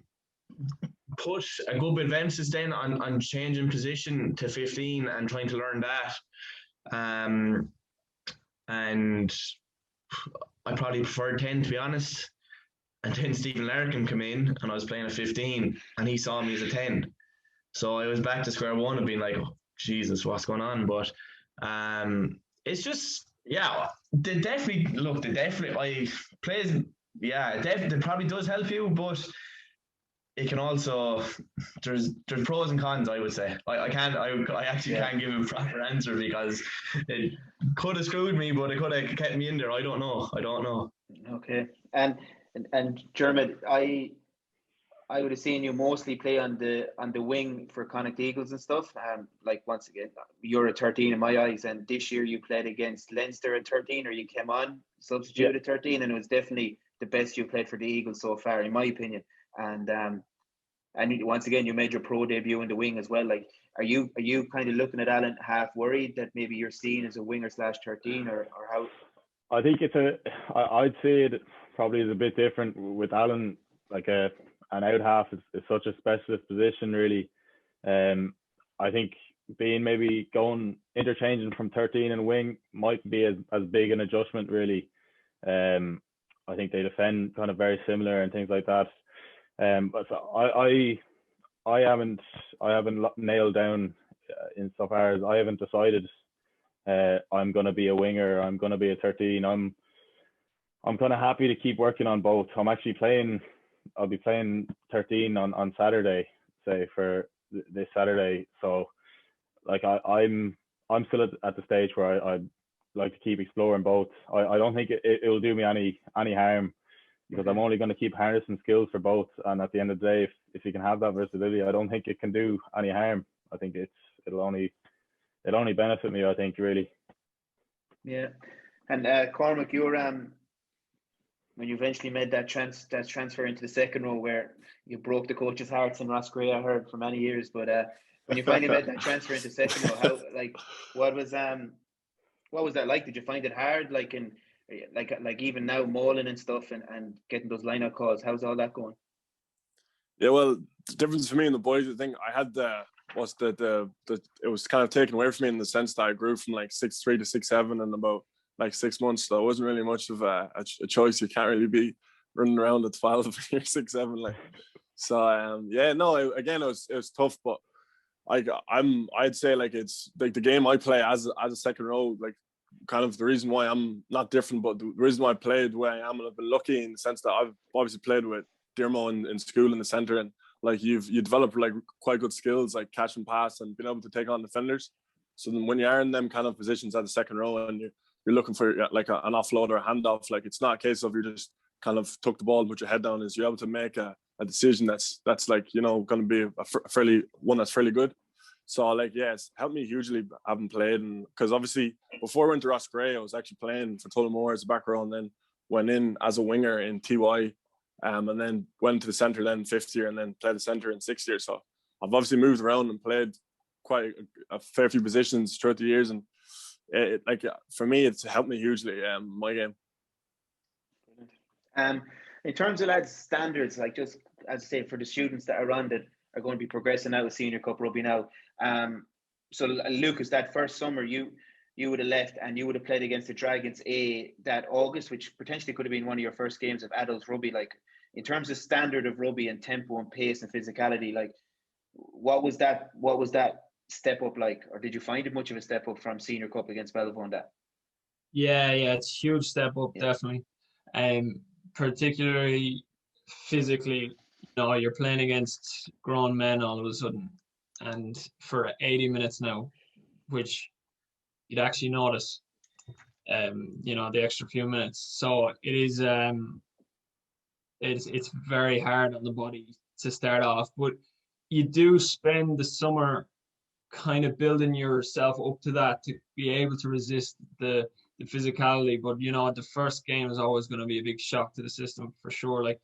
put a good bit of emphasis then on changing position to 15 and trying to learn that. And I probably preferred 10, to be honest. And then Stephen Larkin came in and I was playing a 15 and he saw me as a 10. So I was back to square one and being like, oh, Jesus, what's going on? But it's just, yeah, they definitely, I plays, yeah, it probably does help you, but it can also, there's pros and cons, I would say. I actually can't give a proper answer because it could have screwed me, but it could have kept me in there. I don't know. Okay. And Dermot, I would have seen you mostly play on the wing for Connacht Eagles and stuff. Like, once again, you're a 13 in my eyes, and this year you played against Leinster at 13, or you came on substitute at 13, and it was definitely the best you played for the Eagles so far, in my opinion. And once again, you made your pro debut in the wing as well. Like, are you kind of looking at Alan half worried that maybe you're seen as a winger / 13, or how? I think I'd say it probably is a bit different with Alan. Like an out half is such a specialist position, really. I think being maybe going interchanging from 13 and wing might be as big an adjustment, really. I think they defend kind of very similar and things like that. But I haven't nailed down insofar as I haven't decided I'm going to be a winger, I'm going to be a 13. I'm kind of happy to keep working on both. I'll be playing 13 on Saturday, say, for this Saturday. So like I'm still at the stage where I'd like to keep exploring both. I don't think it will do me any harm, because I'm only going to keep harnessing skills for both. And at the end of the day, if you can have that versatility, I don't think it can do any harm. I think it'll only benefit me, I think, really. Yeah. And Cormac, you're when you eventually made that transfer into the second row, where you broke the coach's hearts in Roscrea, I heard, for many years, but when you finally made that transfer into second row, how, like, what was that like? Did you find it hard, like even now mauling and stuff and getting those line-out calls? How's all that going? Yeah, well, the difference for me and the boys, I think I had it was kind of taken away from me in the sense that I grew from like 6'3" to 6'7" in about like 6 months. So it wasn't really much of a choice. You can't really be running around at 12 when you're 6'7", like. So it was tough, but I'd say like it's like the game I play as a second row, like kind of the reason why I'm not different, but the reason why I played where I am, and I've been lucky in the sense that I've obviously played with Dirmo in school in the centre, and like you develop like quite good skills like catch and pass and being able to take on defenders. So then when you are in them kind of positions at the second row and you're looking for like an offload or a handoff, like it's not a case of you just kind of tuck the ball and put your head down. Is you're able to make a decision that's like, going to be a fairly good. So like, yes, helped me hugely having played, and because obviously before I went to Ross Gray, I was actually playing for Tullamore as a back row, and then went in as a winger in TY, and then went to the centre then 5th year, and then played the centre in 6th year. So I've obviously moved around and played quite a fair few positions throughout the years, and for me, it's helped me hugely. My game. In terms of lads' standards, like, just as I say, for the students that are around it are going to be progressing now with Senior Cup Rugby now. So Lucas, that first summer you would have left and you would have played against the Dragons A that August, which potentially could have been one of your first games of adult rugby. Like, in terms of standard of rugby and tempo and pace and physicality, like, What was that? What was that step up like, or did you find it much of a step up from Senior Cup against Bellavon? Yeah, it's a huge step up, definitely. Particularly physically, you're playing against grown men all of a sudden, and for 80 minutes now, which you'd actually notice, the extra few minutes. So it is, it's very hard on the body to start off, but you do spend the summer kind of building yourself up to that to be able to resist the physicality. But the first game is always going to be a big shock to the system for sure. Like,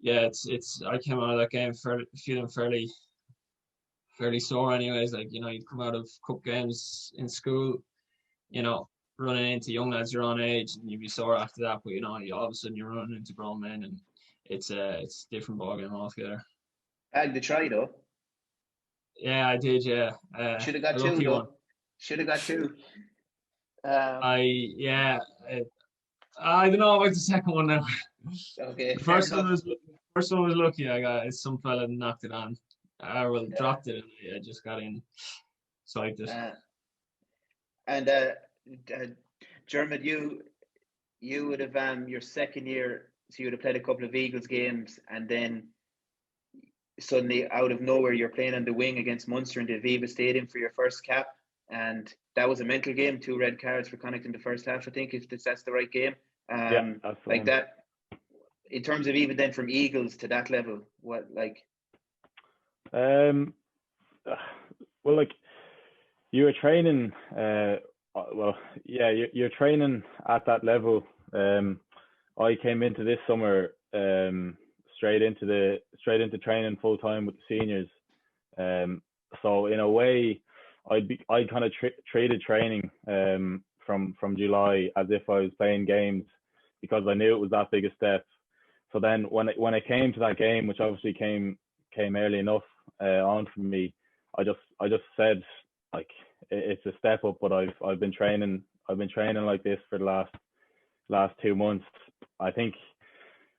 yeah, it's I came out of that game feeling fairly sore anyways. Like, you'd come out of cup games in school, running into young lads your own age, and you'd be sore after that. But you all of a sudden you're running into grown men, and it's a different ballgame altogether. The try though. Yeah, I did. Yeah, should have got two though. Should have got two. I don't know about the second one now. Okay. The first one was lucky. I got some fella knocked it on. I dropped it, and I just got in, swiped it. And Dermot, you would have your second year, so you would have played a couple of Eagles games, and then suddenly out of nowhere you're playing on the wing against Munster in the Aviva Stadium for your first cap, and that was a mental game. 2 red cards for Connacht in the first half, I think, if that's the right game. That's like one. that. In terms of even then from Eagles to that level, what like? Well, like you were training. You're training at that level. I came into this summer straight into training full time with the seniors. So in a way, I kind of treated training from July as if I was playing games, because I knew it was that big a step. So then when it came to that game, which obviously came early enough on for me, I just said, like, it's a step up, but I've been training like this for the last 2 months. I think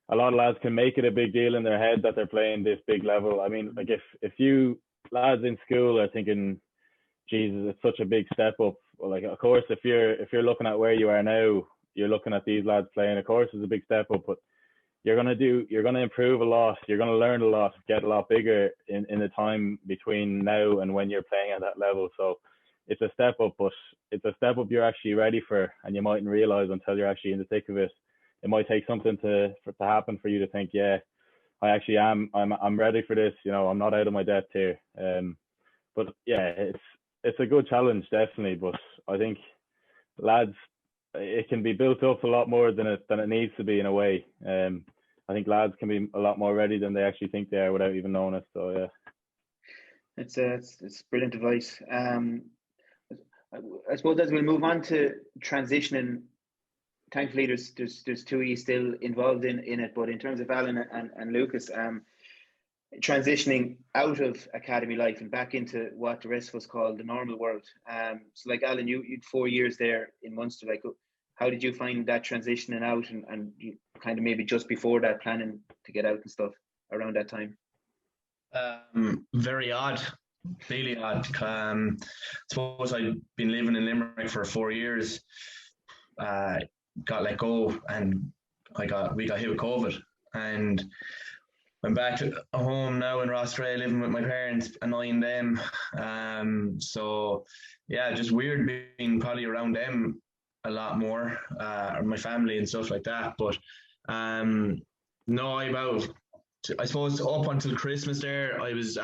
a lot of lads can make it a big deal in their head that they're playing this big level. I mean, like if you lads in school are thinking, Jesus, it's such a big step up. Well, like, of course, if you're looking at where you are now, you're looking at these lads playing. Of course, it's a big step up, but you're gonna improve a lot. You're gonna learn a lot, get a lot bigger in the time between now and when you're playing at that level. So it's a step up, but it's a step up you're actually ready for, and you mightn't realize until you're actually in the thick of it. It might take something to happen for you to think, yeah, I actually am. I'm ready for this. I'm not out of my depth here. But yeah, it's a good challenge, definitely. But I think lads, it can be built up a lot more than it needs to be in a way. I think lads can be a lot more ready than they actually think they are without even knowing it. So yeah, it's brilliant advice. I suppose as we move on to transitioning, thankfully there's 2E still involved in it, but in terms of Alan and Lucas, transitioning out of academy life and back into what the rest of us call the normal world. So like Alan, you'd 4 years there in Munster. Like, how did you find that transitioning out and you kind of maybe just before that planning to get out and stuff around that time? Very odd, really odd. Suppose I'd been living in Limerick for 4 years, got let go, and we got hit with COVID, and I'm back at home now in Rossray, living with my parents, annoying them. So yeah, just weird being probably around them a lot more, or my family and stuff like that. But no, I suppose up until Christmas there, I was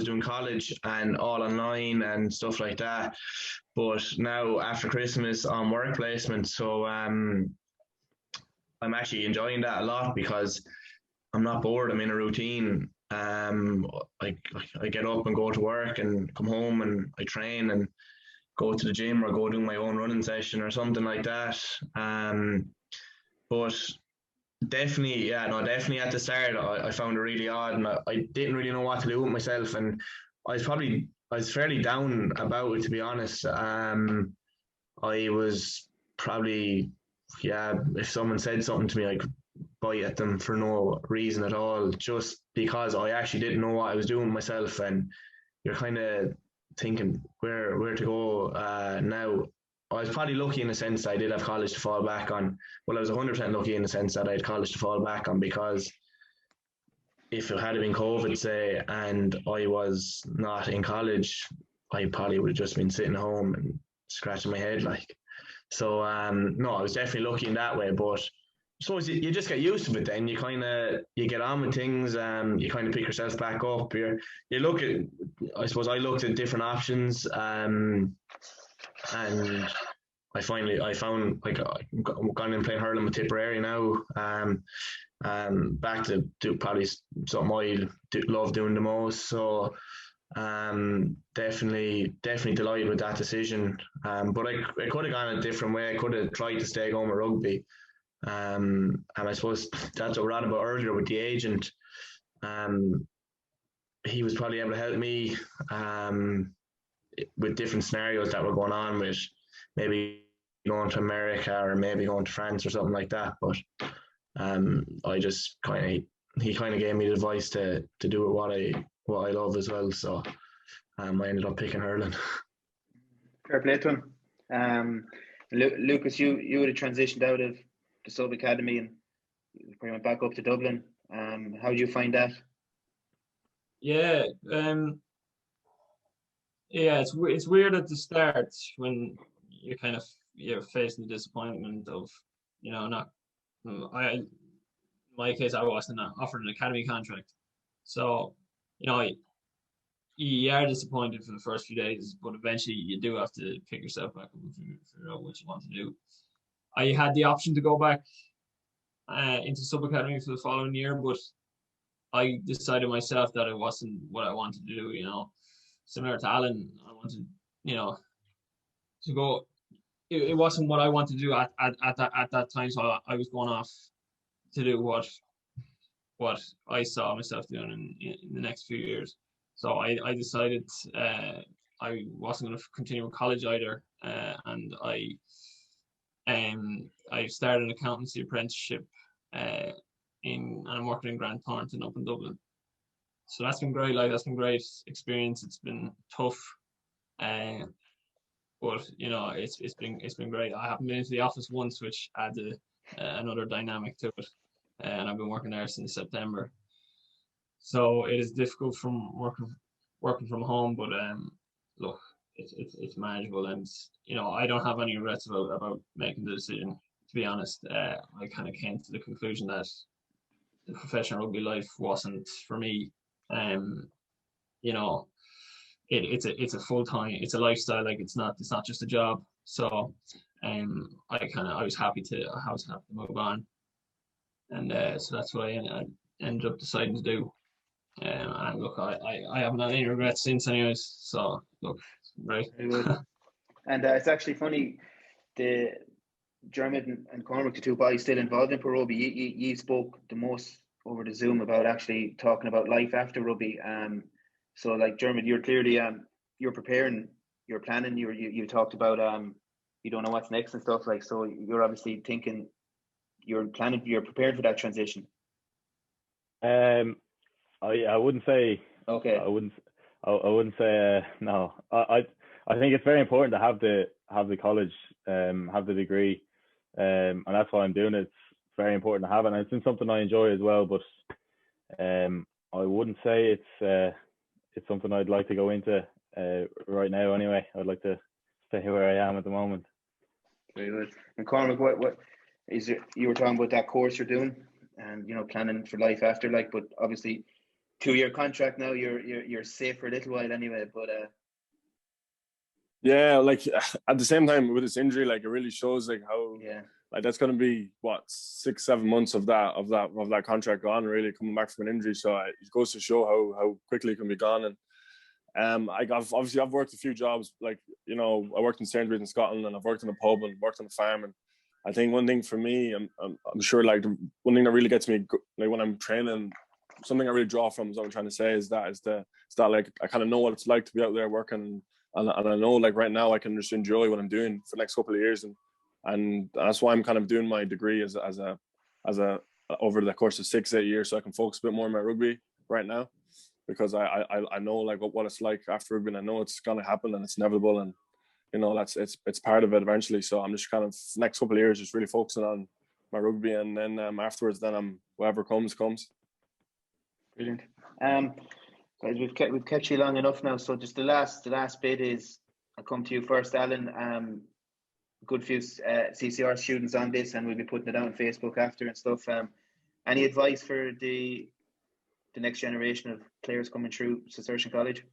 doing college and all online and stuff like that. But now after Christmas, on work placement, so I'm actually enjoying that a lot because I'm not bored. I'm in a routine. I get up and go to work and come home and I train and go to the gym or go do my own running session or something like that. But definitely at the start I found it really odd, and I didn't really know what to do with myself, and I was fairly down about it, to be honest. I was probably, if someone said something to me, bite at them for no reason at all, just because I actually didn't know what I was doing myself. And you're kind of thinking where to go now. I was probably lucky in the sense that I did have college to fall back on. Well, I was 100% lucky in the sense that I had college to fall back on, because if it had been COVID, say, and I was not in college, I probably would have just been sitting home and scratching my head, like. So, no, I was definitely lucky in that way. But I suppose you just get used to it. Then you get on with things. You kind of pick yourself back up. You look at. I suppose I looked at different options. And I found, like, I'm gone in playing hurling with Tipperary now. Back to do probably something I love doing the most. So definitely delighted with that decision. But I could have gone a different way. I could have tried to stay home at rugby. And I suppose that's what we were on about earlier with the agent. He was probably able to help me with different scenarios that were going on, with maybe going to America or maybe going to France or something like that. But I just he kind of gave me the advice to do what I love as well. So I ended up picking hurling. Fair play to him. Lucas, you would have transitioned out of the sub academy and pretty went back up to Dublin. How do you find that? Yeah, it's weird at the start when you're facing the disappointment of, not. In my case, I wasn't offered an academy contract, so you are disappointed for the first few days, but eventually you do have to pick yourself back up and figure out what you want to do. I had the option to go back into sub academy for the following year, but I decided myself that it wasn't what I wanted to do. Similar to Alan, I wanted, to go. It wasn't what I wanted to do at that time, so I was going off to do what I saw myself doing in the next few years. So I decided I wasn't going to continue with college either, and I started an accountancy apprenticeship, and I'm working in Grant Thornton up in Dublin. So that's been great. That's been great experience. It's been tough, but it's been great. I haven't been into the office once, which added another dynamic to it, and I've been working there since September. So it is difficult from working from home, but look, it's manageable, and I don't have any regrets about making the decision. To be honest, I kind of came to the conclusion that the professional rugby life wasn't for me. It's a full time, it's a lifestyle. Like it's not just a job. So, I was happy to move on, and so that's what I ended up deciding to do. And look, I haven't had any regrets since, anyways. So look, right. And it's actually funny, the Dermot and Cormac, the two boys still involved in pro rugby. You spoke the most over the Zoom about actually talking about life after rugby. So like Dermot, you're clearly you're preparing, you're planning. You talked about you don't know what's next and stuff, like, so you're obviously thinking, you're planning, you're prepared for that transition. I wouldn't say. Okay. I wouldn't say no. I think it's very important to have the college, have the degree, and that's why I'm doing it. It's very important to have it, and it's been something I enjoy as well. But I wouldn't say it's something I'd like to go into right now. Anyway, I'd like to stay where I am at the moment. Very good. And Cormac, what is it? You were talking about that course you're doing, and planning for life after, like, but obviously 2-year contract now. You're safe for a little while anyway. But yeah, like at the same time with this injury, like it really shows like how like that's going to be what 6-7 months of that contract gone, really coming back from an injury. So it goes to show how quickly it can be gone. And I've worked a few jobs, like I worked in Sainsbury's in Scotland, and I've worked in a pub and worked on a farm. And I think one thing for me, I'm sure, like the one thing that really gets me, like when I'm training, something I really draw from, is what I'm trying to say, is that like I kind of know what it's like to be out there working, and I know, like, right now I can just enjoy what I'm doing for the next couple of years, and that's why I'm kind of doing my degree as a over the course of 6-8 years, so I can focus a bit more on my rugby right now, because I know like what it's like after rugby, and I know it's gonna happen and it's inevitable, and you know it's part of it eventually. So I'm just kind of next couple of years just really focusing on my rugby, and then afterwards, then whatever comes. Brilliant. Guys, we've kept you long enough now. So just the last bit is, I'll come to you first, Alan. Good few CCR students on this, and we'll be putting it out on Facebook after and stuff. Any advice for the next generation of players coming through Cistercian College?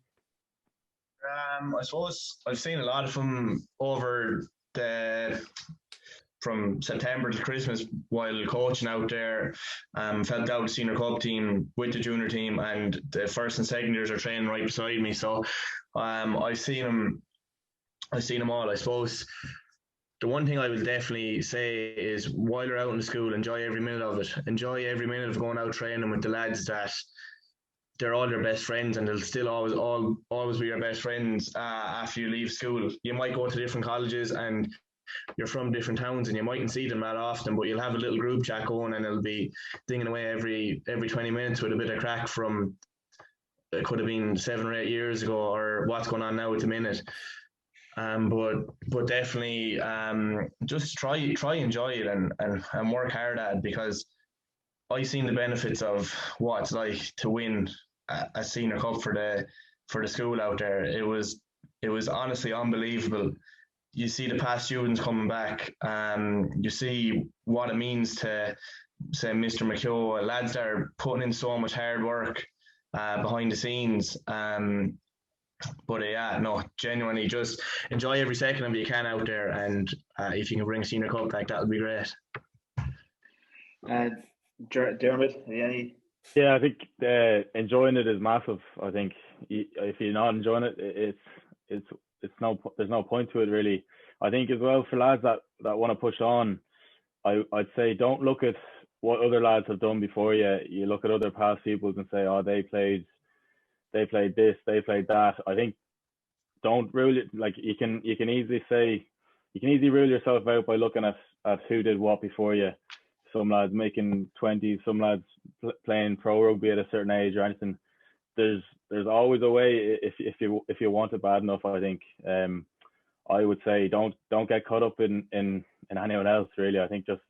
I suppose I've seen a lot of them from September to Christmas while coaching out there. Felt out the senior club team with the junior team, and the first and second years are training right beside me. So I've seen them all. I suppose the one thing I would definitely say is, while you're out in the school, enjoy every minute of it. Enjoy every minute of going out training with the lads that they're all your best friends, and they'll still always be your best friends after you leave school. You might go to different colleges and you're from different towns, and you mightn't see them that often, but you'll have a little group chat going, and it'll be dinging away every 20 minutes with a bit of crack from, it could have been 7 or 8 years ago, or what's going on now at the minute. But definitely just try enjoy it and work hard at it, because I've seen the benefits of what it's like to win a senior cup for the school out there. It was honestly unbelievable. You see the past students coming back. You see what it means to, say, Mr. McHugh, lads that are putting in so much hard work behind the scenes. But genuinely just enjoy every second of it you can out there, and if you can bring a senior cup back, that would be great. Dermot, any? Yeah, I think enjoying it is massive. I think if you're not enjoying it, there's no point to it really. I think as well, for lads that want to push on, I'd say don't look at what other lads have done before you. You look at other past peoples and say, oh, they played this, they played that. I think don't rule it. Like you can easily rule yourself out by looking at who did what before you. Some lads making 20s, some lads playing pro rugby at a certain age or anything. There's always a way if you want it bad enough. I think I would say don't get caught up in anyone else really. I think just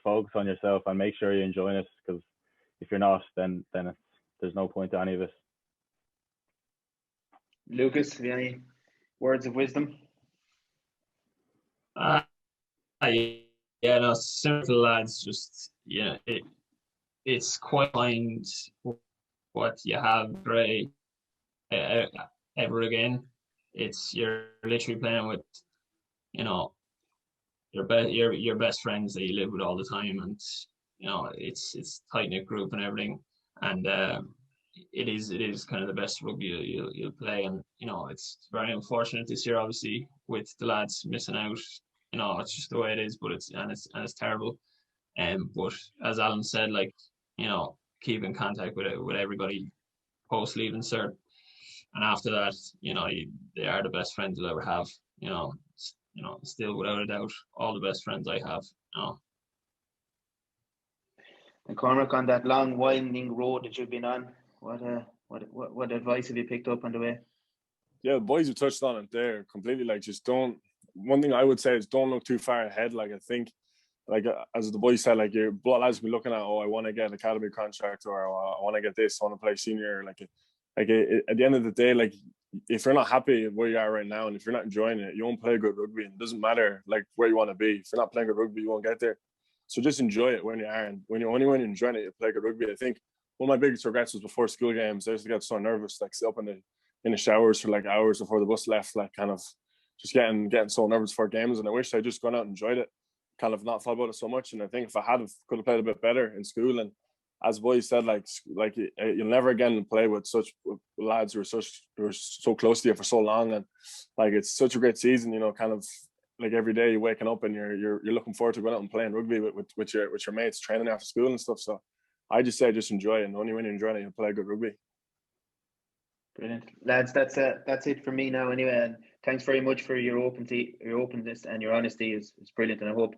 focus on yourself and make sure you're enjoying it, because if you're not, then there's no point to any of it. Lucas, have you any words of wisdom? Yeah, no, simple lads. Just it's quite find what you have great ever again. You're literally playing with, your best friends that you live with all the time, and it's tight knit group and everything, and it is kind of the best rugby you'll play, and it's very unfortunate this year, obviously, with the lads missing out. It's just the way it is, but it's terrible. But as Alan said, keep in contact with everybody post leaving cert, and after that, they are the best friends you'll ever have. Still without a doubt, all the best friends I have. And Cormac, on that long winding road that you've been on, what advice have you picked up on the way? Yeah, the boys have touched on it there completely. Just don't. One thing I would say is don't look too far ahead. I think, as the boys said, your lads will be looking at, oh, I want to get an academy contract, or I want to get this, I want to play senior. At the end of the day, if you're not happy where you are right now, and if you're not enjoying it, you won't play good rugby. It doesn't matter where you want to be. If you're not playing good rugby, you won't get there. So just enjoy it when you are, and when you're enjoying it, you play good rugby. I think one of my biggest regrets was before school games. I used to get so nervous, sit up in the showers for hours before the bus left, kind of just getting so nervous for games. And I wish I'd just gone out and enjoyed it, kind of not thought about it so much. And I think if I could have played a bit better in school. And as boys said, you'll never again play with such lads who are so close to you for so long. And it's such a great season, kind of every day you're waking up and you're looking forward to going out and playing rugby with your mates, training after school and stuff. So I just say just enjoy it, and only when you enjoy it you'll play good rugby. Brilliant, lads. That's it for me now anyway, and thanks very much for your openness and your honesty is brilliant, and I hope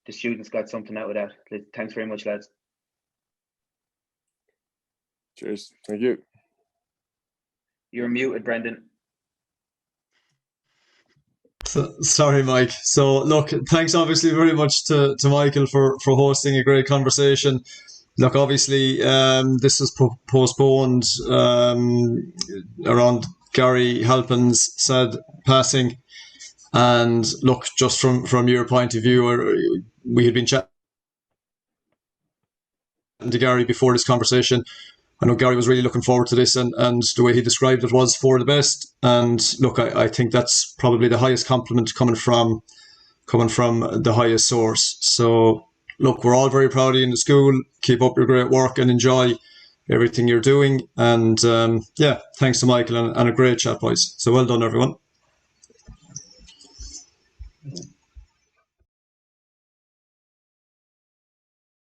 the students got something out of that. Thanks very much, lads. Cheers. Thank you. You're muted, Brendan. Sorry, Mike. So, look, thanks obviously very much to Michael for hosting a great conversation. Look, obviously, this was postponed around Gary Halpin's sad passing. And look, just from your point of view, we had been chatting to Gary before this conversation. I know Gary was really looking forward to this, and the way he described it was for the best. And look, I think that's probably the highest compliment coming from the highest source. So look, we're all very proud of you in the school. Keep up your great work and enjoy everything you're doing. And yeah, thanks to Michael and a great chat, boys. So well done, everyone.